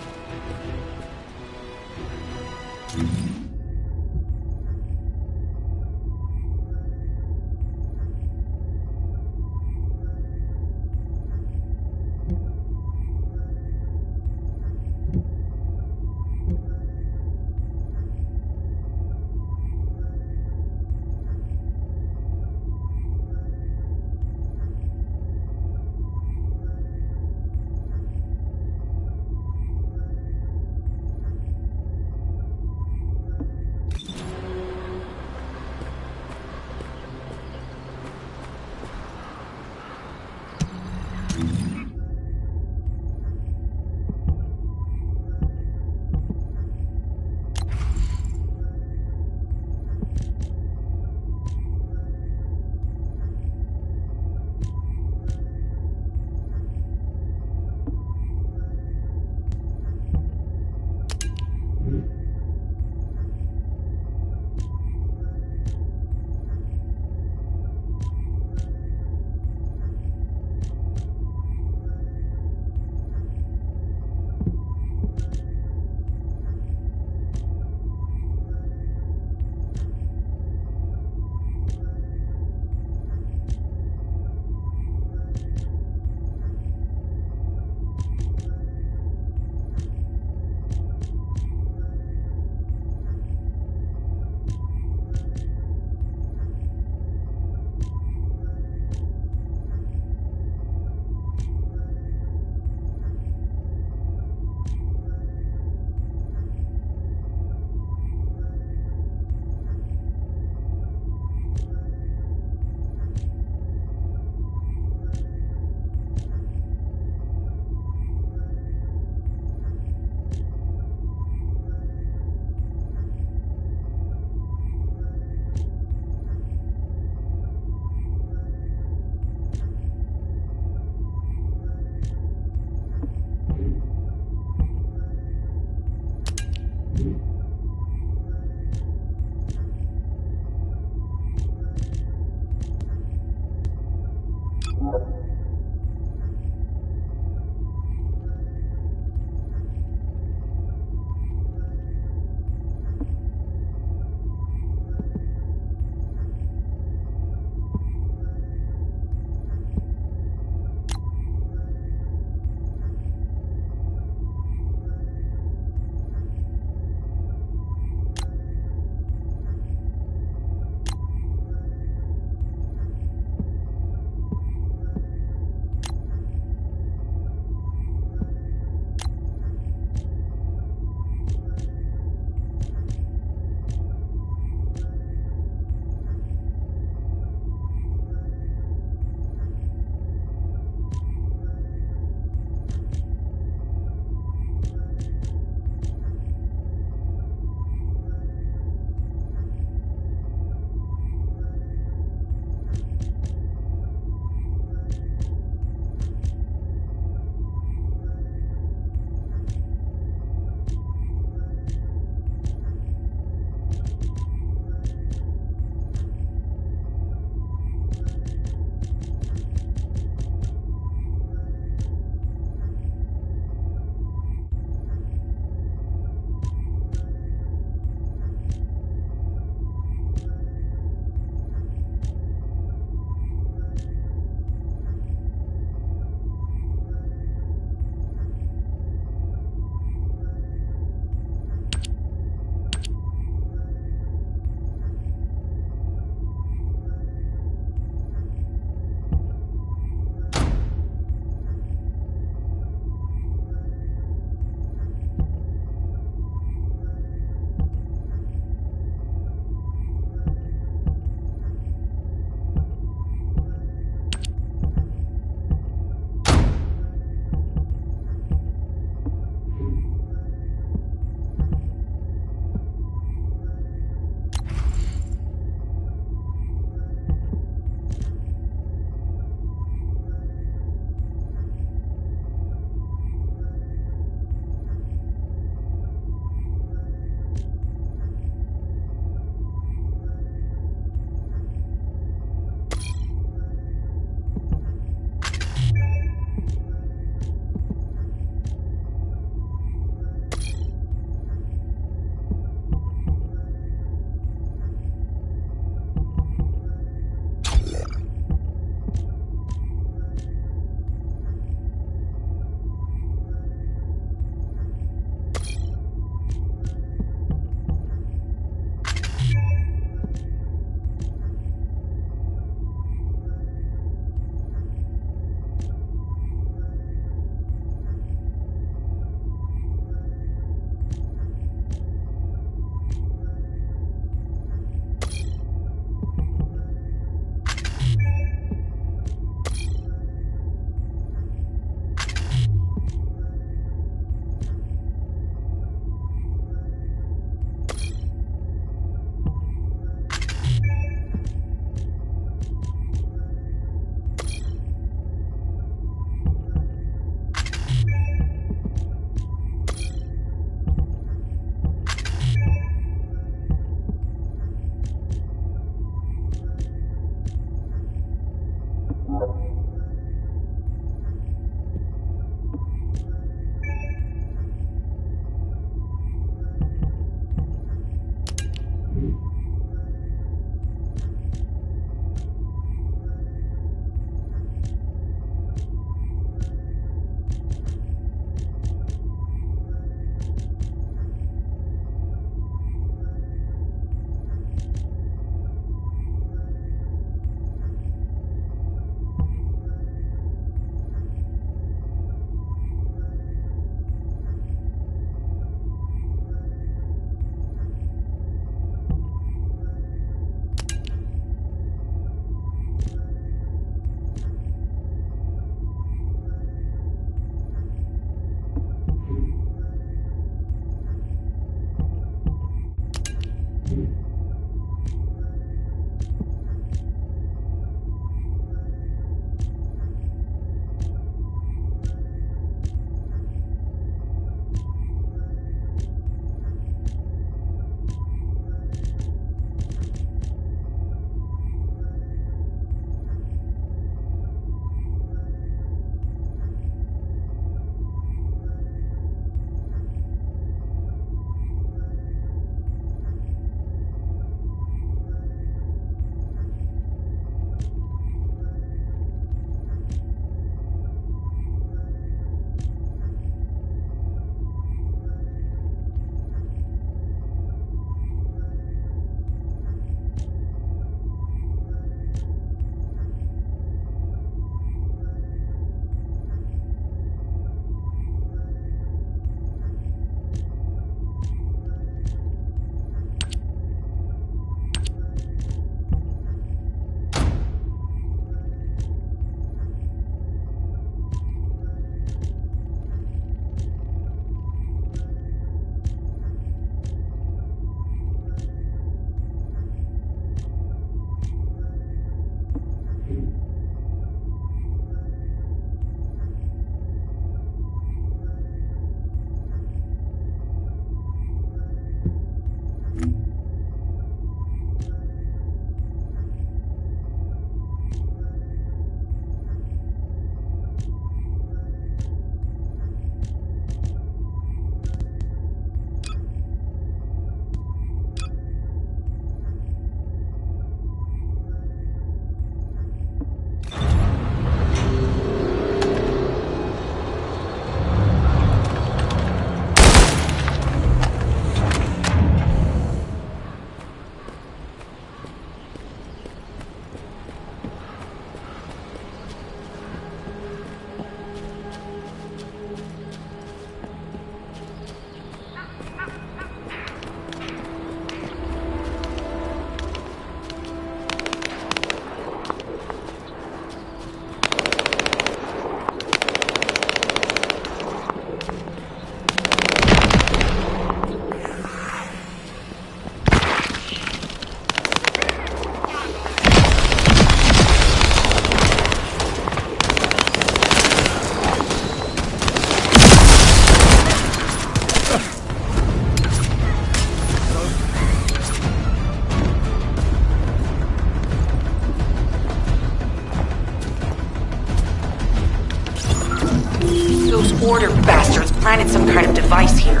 Order bastards planted some kind of device here.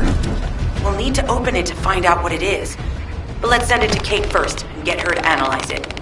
We'll need to open it to find out what it is. But let's send it to Kate first and get her to analyze it.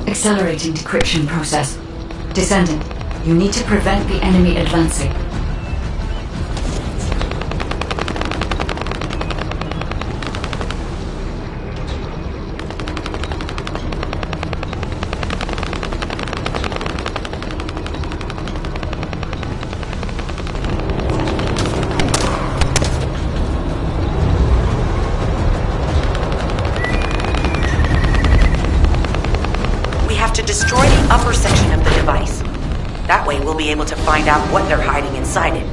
Accelerating decryption process. Descendant, you need to prevent the enemy advancing. Destroy the upper section of the device. That way we'll be able to find out what they're hiding inside it.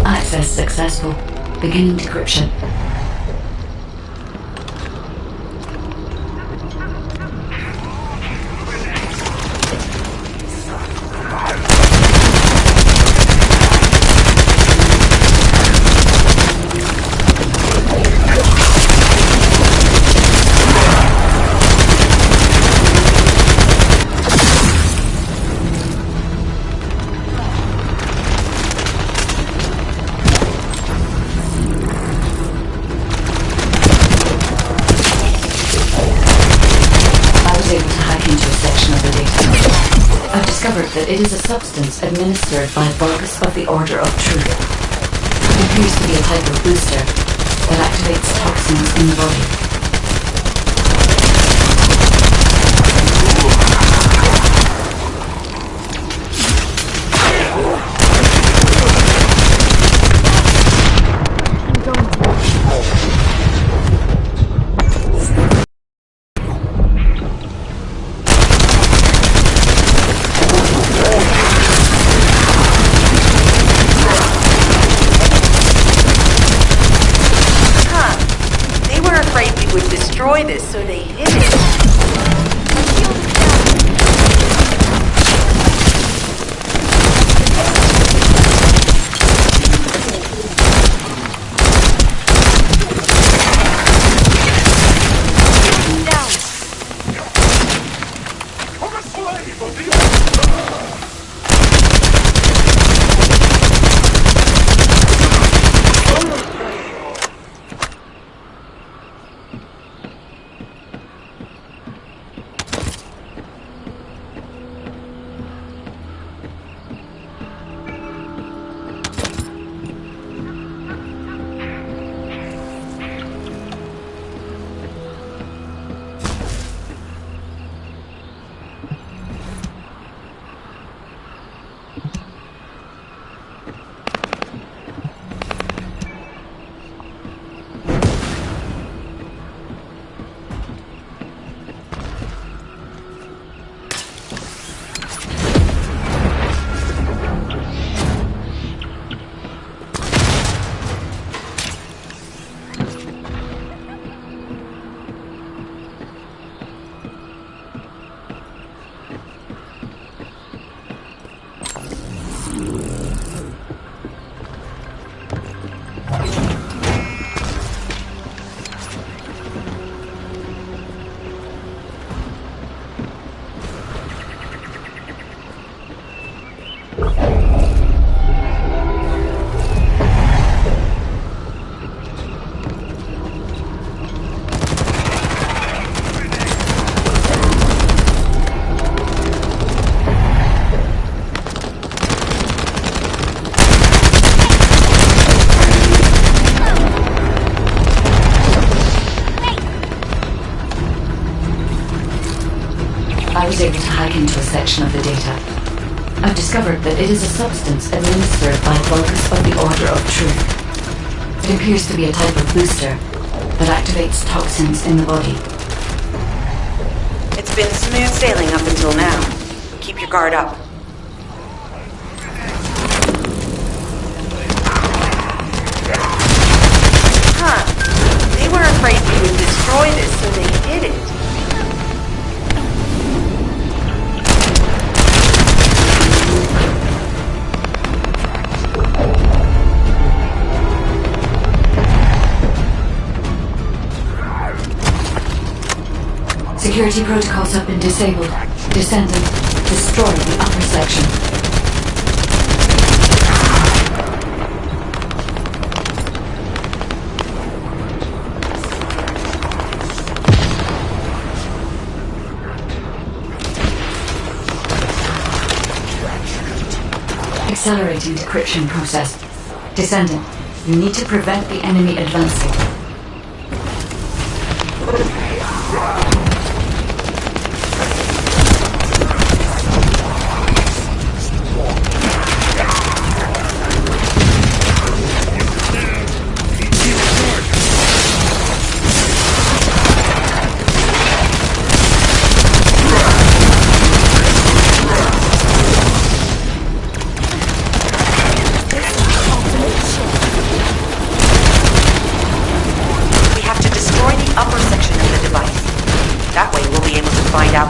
Access successful. Beginning decryption. That it is a substance administered by Vulgus of the Order of Truth. It appears to be a type of booster that activates toxins in the body. Destroy this, so they hid it. was able to hack into a section of the data. I've discovered that it is a substance administered by Vulgus of the Order of Truth. It appears to be a type of booster that activates toxins in the body. It's been smooth sailing up until now. Keep your guard up. They were afraid we would destroy this, so they hid it. Security protocols have been disabled. Descendant, destroy the upper section. Accelerating decryption process. Descendant, you need to prevent the enemy advancing.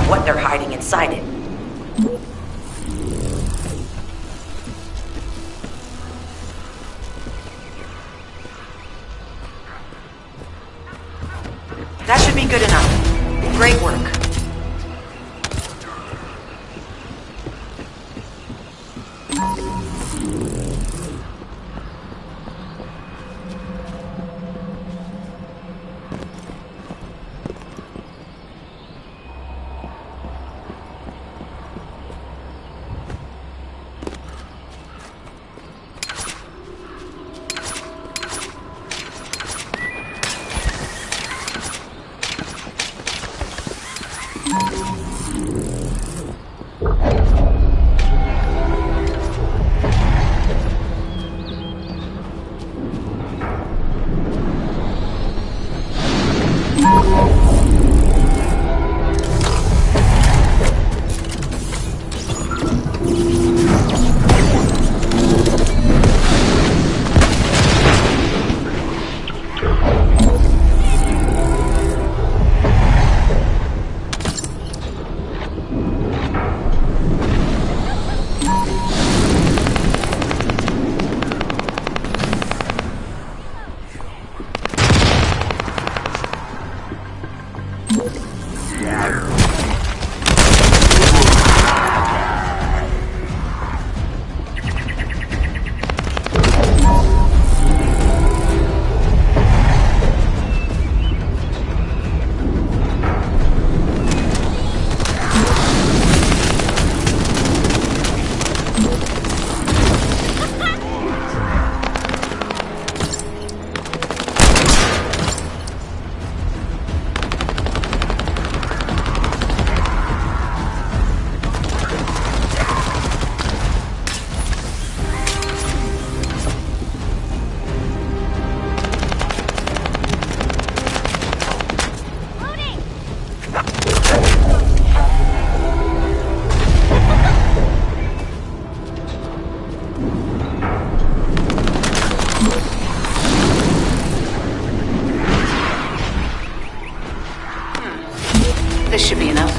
What they're hiding inside it. That should be good enough. Great work. This should be enough.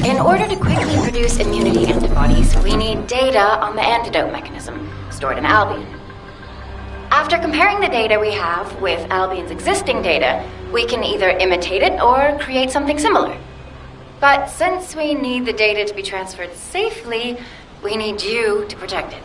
In order to quickly produce immunity antibodies, we need data on the antidote mechanism stored in Albion. After comparing the data we have with Albion's existing data, we can either imitate it or create something similar. But since we need the data to be transferred safely, we need you to protect it.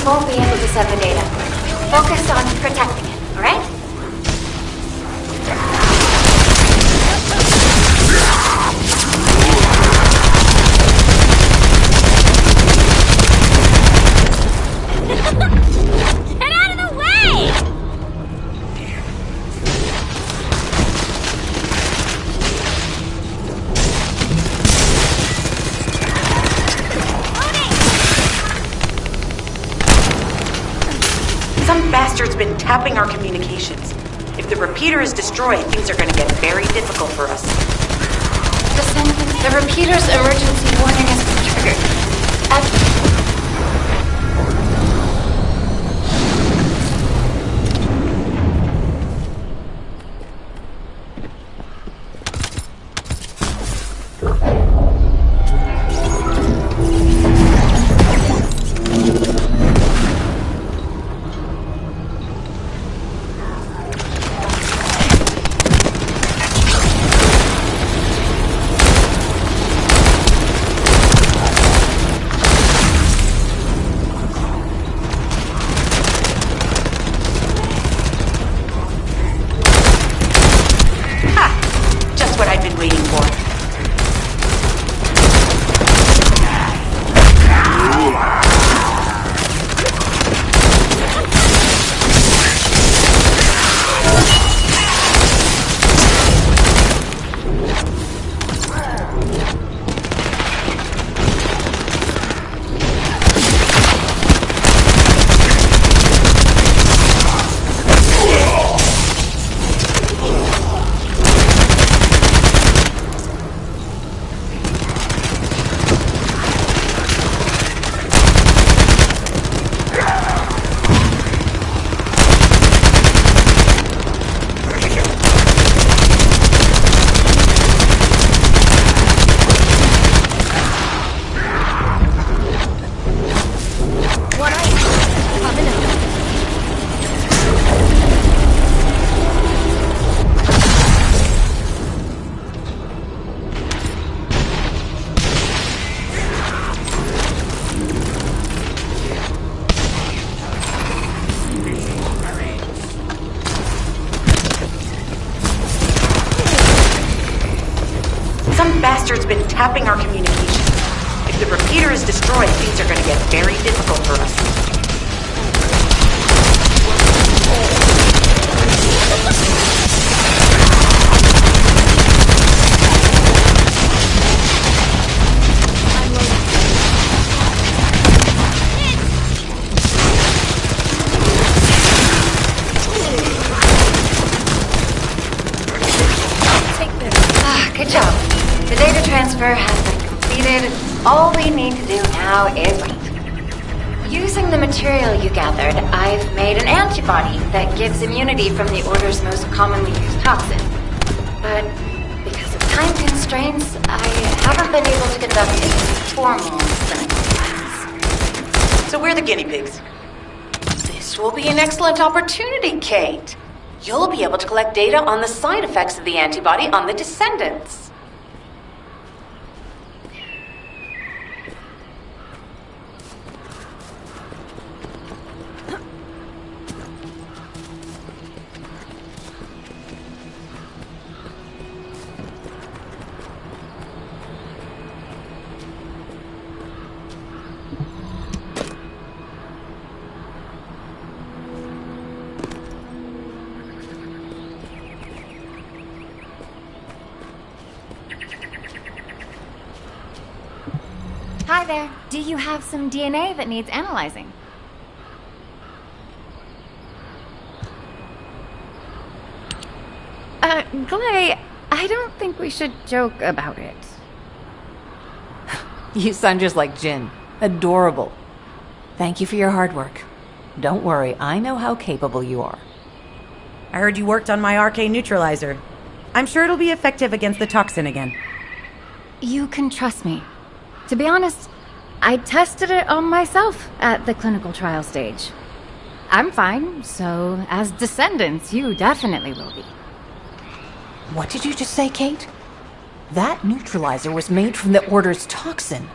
Won't be able to send the data. Focus on protecting it, alright? Get out of the way! Some bastard's been tapping our communications. If the repeater is destroyed, things are gonna get very difficult for us. The repeater's emergency warning has been triggered. Some bastard's been tapping our communications. If the repeater is destroyed, things are gonna get very difficult for us. Good job. The data transfer has been completed. All we need to do now is wait. Using the material you gathered, I've made an antibody that gives immunity from the Order's most commonly used toxin. But because of time constraints, I haven't been able to conduct a formal clinical trials. So we're the guinea pigs. This will be an excellent opportunity, Kate. You'll be able to collect data on the side effects of the antibody on the Descendants. Hi there. Do you have some DNA that needs analyzing? Glay, I don't think we should joke about it. You sound just like Jin. Adorable. Thank you for your hard work. Don't worry, I know how capable you are. I heard you worked on my RK neutralizer. I'm sure it'll be effective against the toxin again. You can trust me. To be honest, I tested it on myself at the clinical trial stage. I'm fine, so as Descendants, you definitely will be. What did you just say, Kate? That neutralizer was made from the Order's toxin.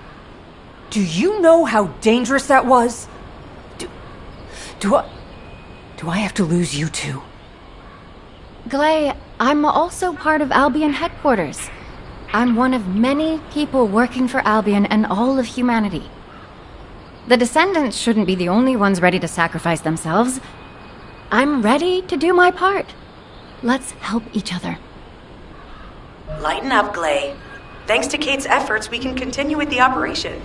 Do you know how dangerous that was? Do I have to lose you too? Glay, I'm also part of Albion headquarters. I'm one of many people working for Albion and all of humanity. The Descendants shouldn't be the only ones ready to sacrifice themselves. I'm ready to do my part. Let's help each other. Lighten up, Glay. Thanks to Kate's efforts, we can continue with the operation.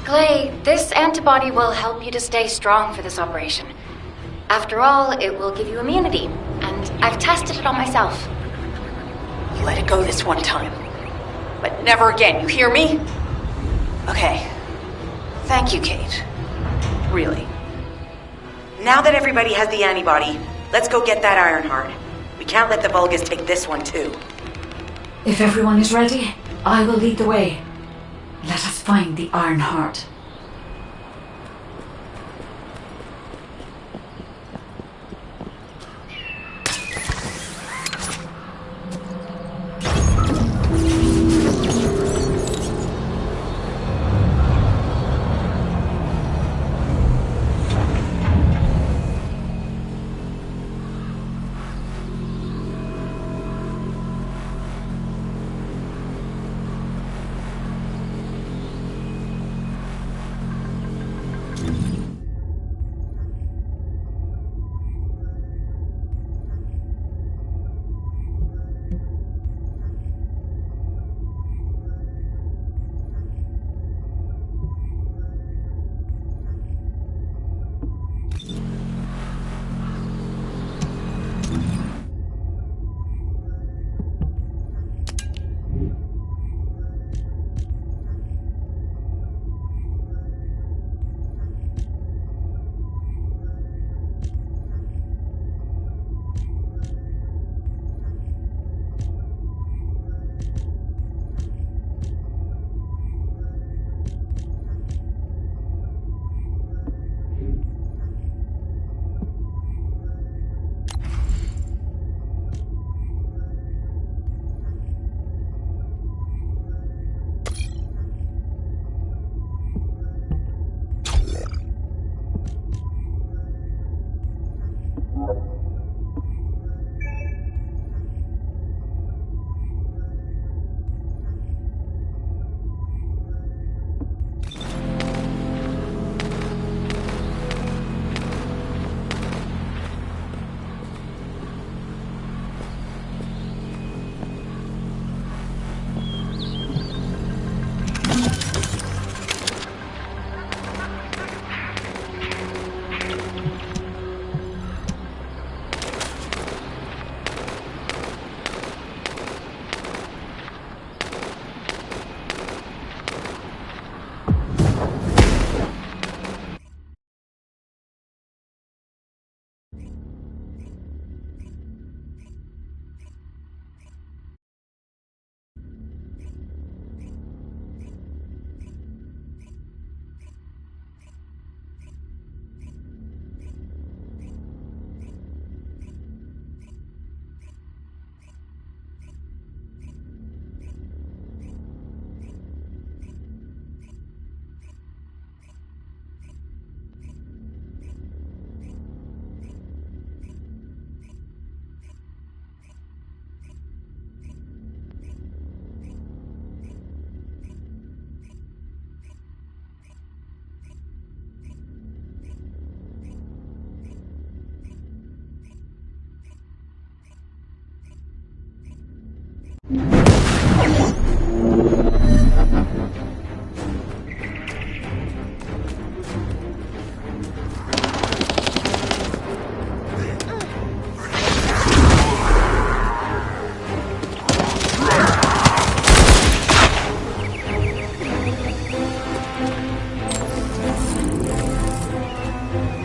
Glay, this antibody will help you to stay strong for this operation. After all, it will give you immunity, and I've tested it on myself. Let it go this one time. But never again, you hear me? Okay. Thank you, Kate. Really. Now that everybody has the antibody, let's go get that Ironheart. We can't let the Vulgus take this one too. If everyone is ready, I will lead the way. Let us find the Ironheart.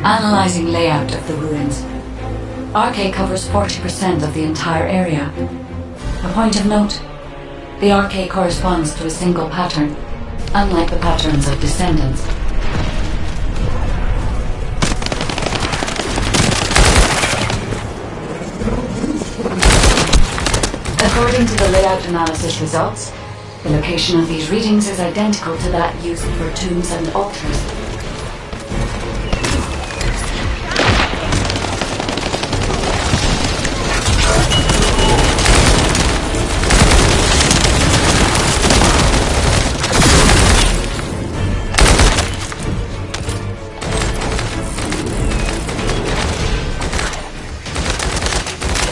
Analyzing layout of the ruins. RK covers 40% of the entire area. A point of note, the RK corresponds to a single pattern, unlike the patterns of Descendants. According to the layout analysis results, the location of these readings is identical to that used for tombs and altars.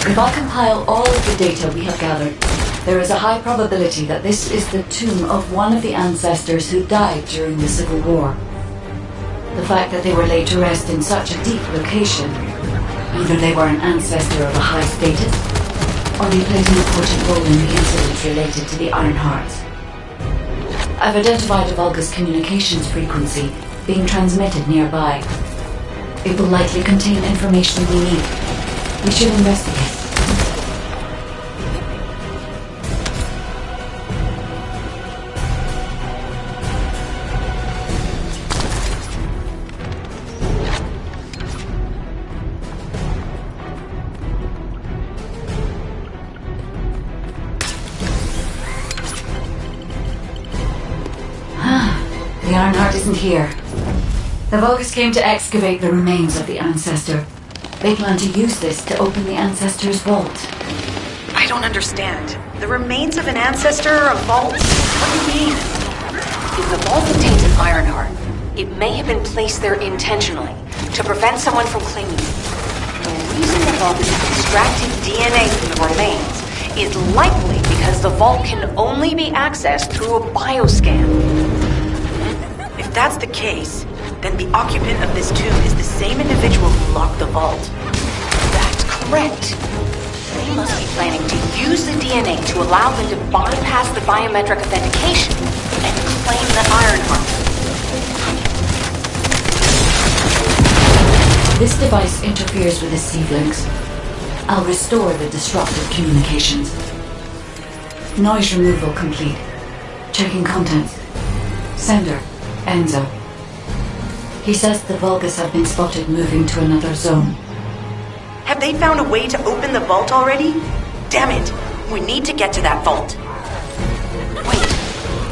If I compile all of the data we have gathered, there is a high probability that this is the tomb of one of the ancestors who died during the Civil War. The fact that they were laid to rest in such a deep location, either they were an ancestor of a high status, or they played an important role in the incidents related to the Iron Hearts. I've identified a Vulgus communications frequency being transmitted nearby. It will likely contain information we need. We should investigate. The Ironheart isn't here. The Vulgus came to excavate the remains of the ancestor. They plan to use this to open the ancestor's vault. I don't understand. The remains of an ancestor, a vault? What do you mean? If the vault contains an Ironheart, it may have been placed there intentionally to prevent someone from claiming it. The reason the Vulgus have extracted DNA from the remains is likely because the vault can only be accessed through a bioscan. If that's the case, then the occupant of this tomb is the same individual who locked the vault. That's correct. They must be planning to use the DNA to allow them to bypass the biometric authentication and claim the Ironheart. This device interferes with the C-links. I'll restore the disrupted communications. Noise removal complete. Checking contents. Sender, Enzo. He says the Vulgus have been spotted moving to another zone. Have they found a way to open the vault already? Damn it! We need to get to that vault. Wait.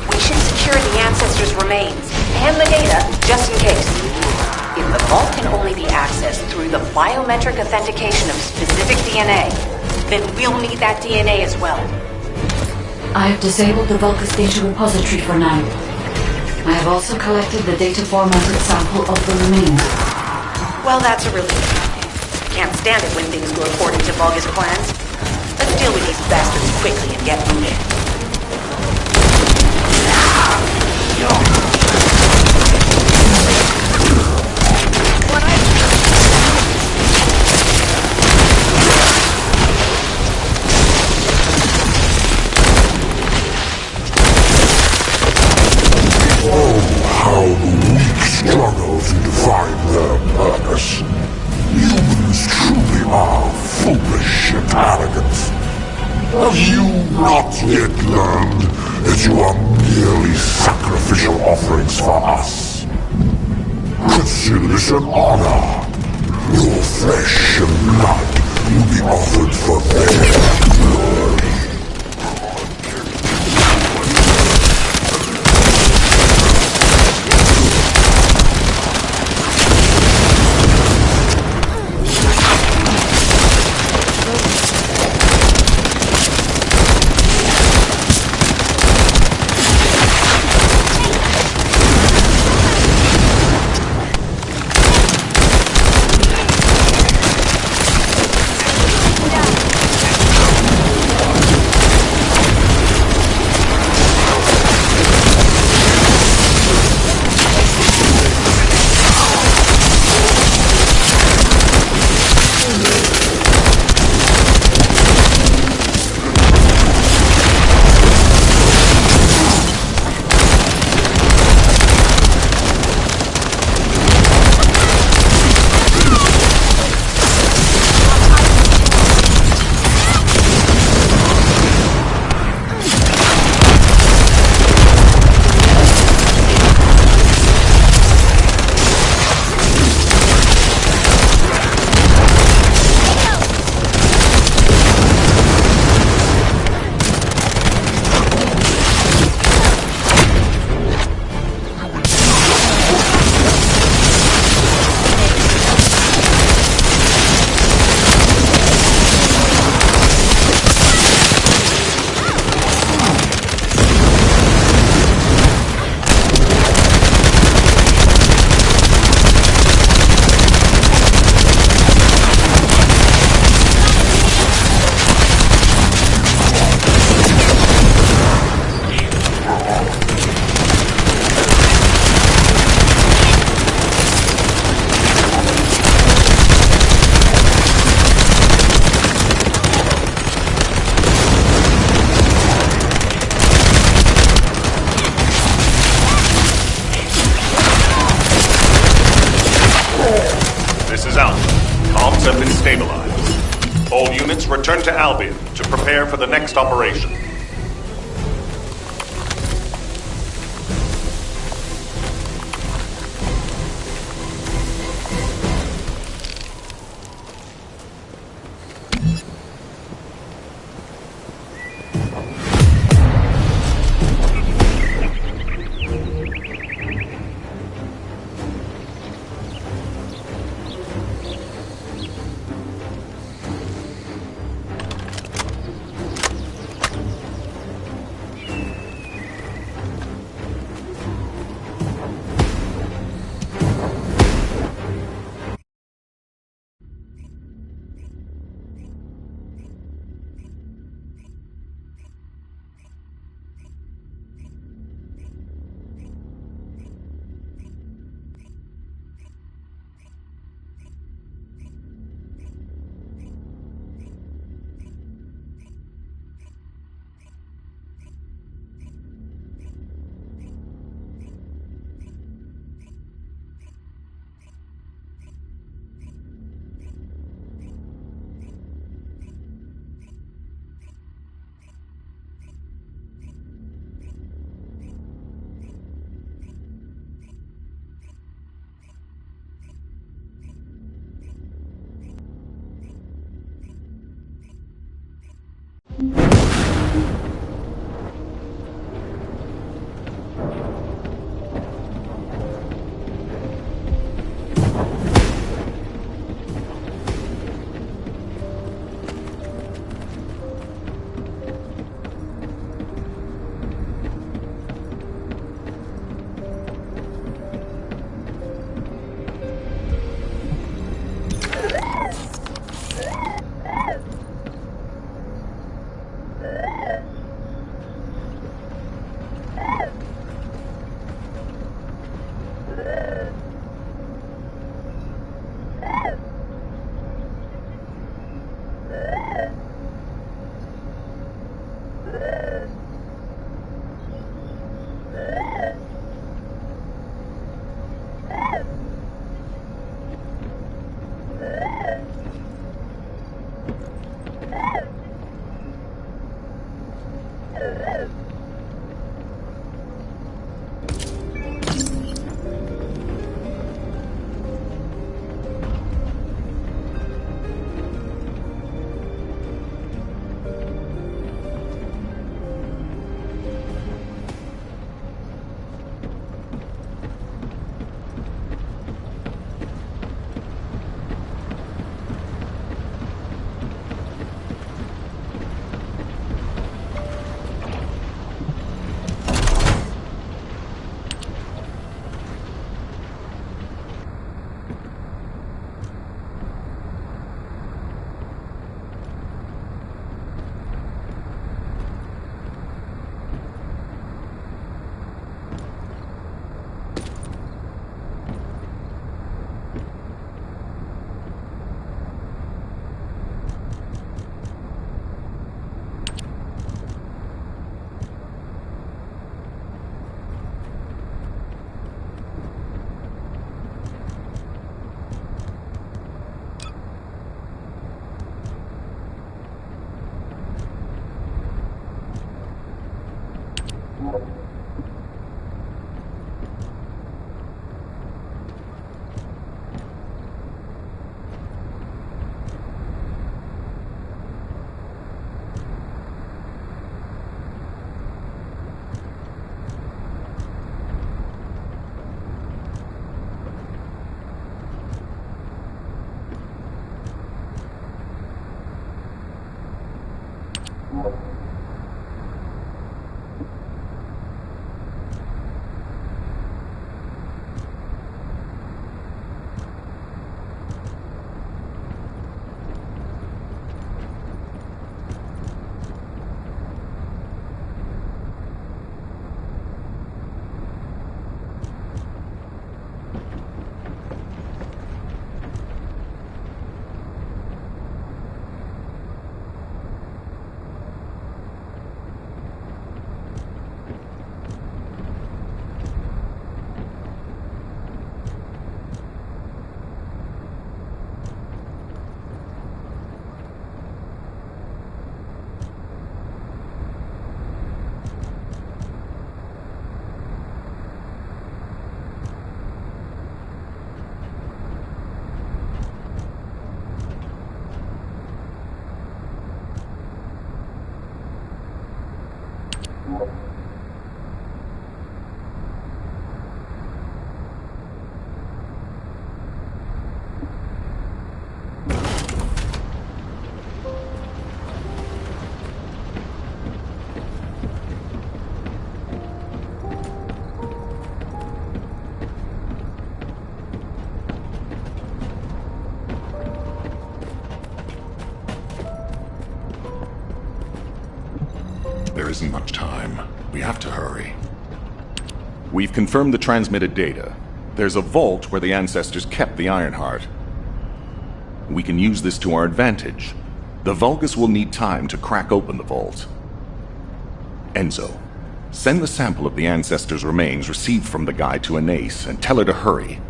We should secure the ancestors' remains and the data just in case. If the vault can only be accessed through the biometric authentication of specific DNA, then we'll need that DNA as well. I have disabled the Vulgus data repository for now. I have also collected the data formatted sample of the remains. Well, that's a relief. Can't stand it when things go according to Vulgus plans. Let's deal with these bastards quickly and get moving. How the weak struggle to define their purpose. Humans truly are foolish and arrogant. Have you not yet learned that you are merely sacrificial offerings for us? Consider this an honor. Your flesh and blood will be offered for their glory. stabilized. All units return to Albion to prepare for the next operation. isn't much time. We have to hurry. We've confirmed the transmitted data. There's a vault where the ancestors kept the Ironheart. We can use this to our advantage. The Vulgus will need time to crack open the vault. Enzo, send the sample of the ancestors' remains received from the guy to Anais and tell her to hurry.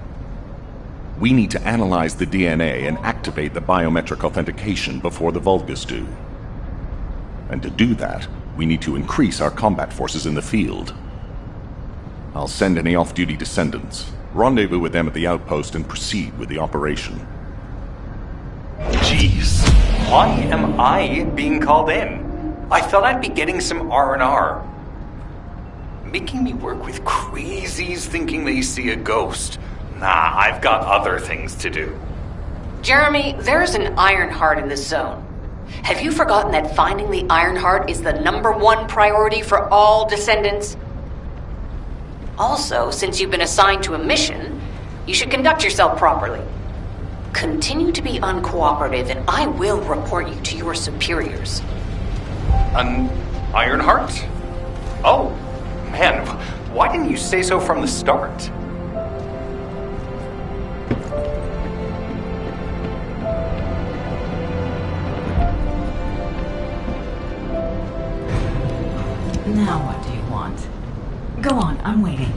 We need to analyze the DNA and activate the biometric authentication before the Vulgus do. And to do that, we need to increase our combat forces in the field. I'll send any off-duty descendants, rendezvous with them at the outpost, and proceed with the operation. Jeez, why am I being called in? I thought I'd be getting some R&R. Making me work with crazies thinking they see a ghost. Nah, I've got other things to do. Jeremy, there's an Ironheart in this zone. Have you forgotten that finding the Ironheart is the #1 priority for all descendants? Also, since you've been assigned to a mission, you should conduct yourself properly. Continue to be uncooperative and I will report you to your superiors. An Ironheart? Oh, man, why didn't you say so from the start? Now what do you want? Go on, I'm waiting.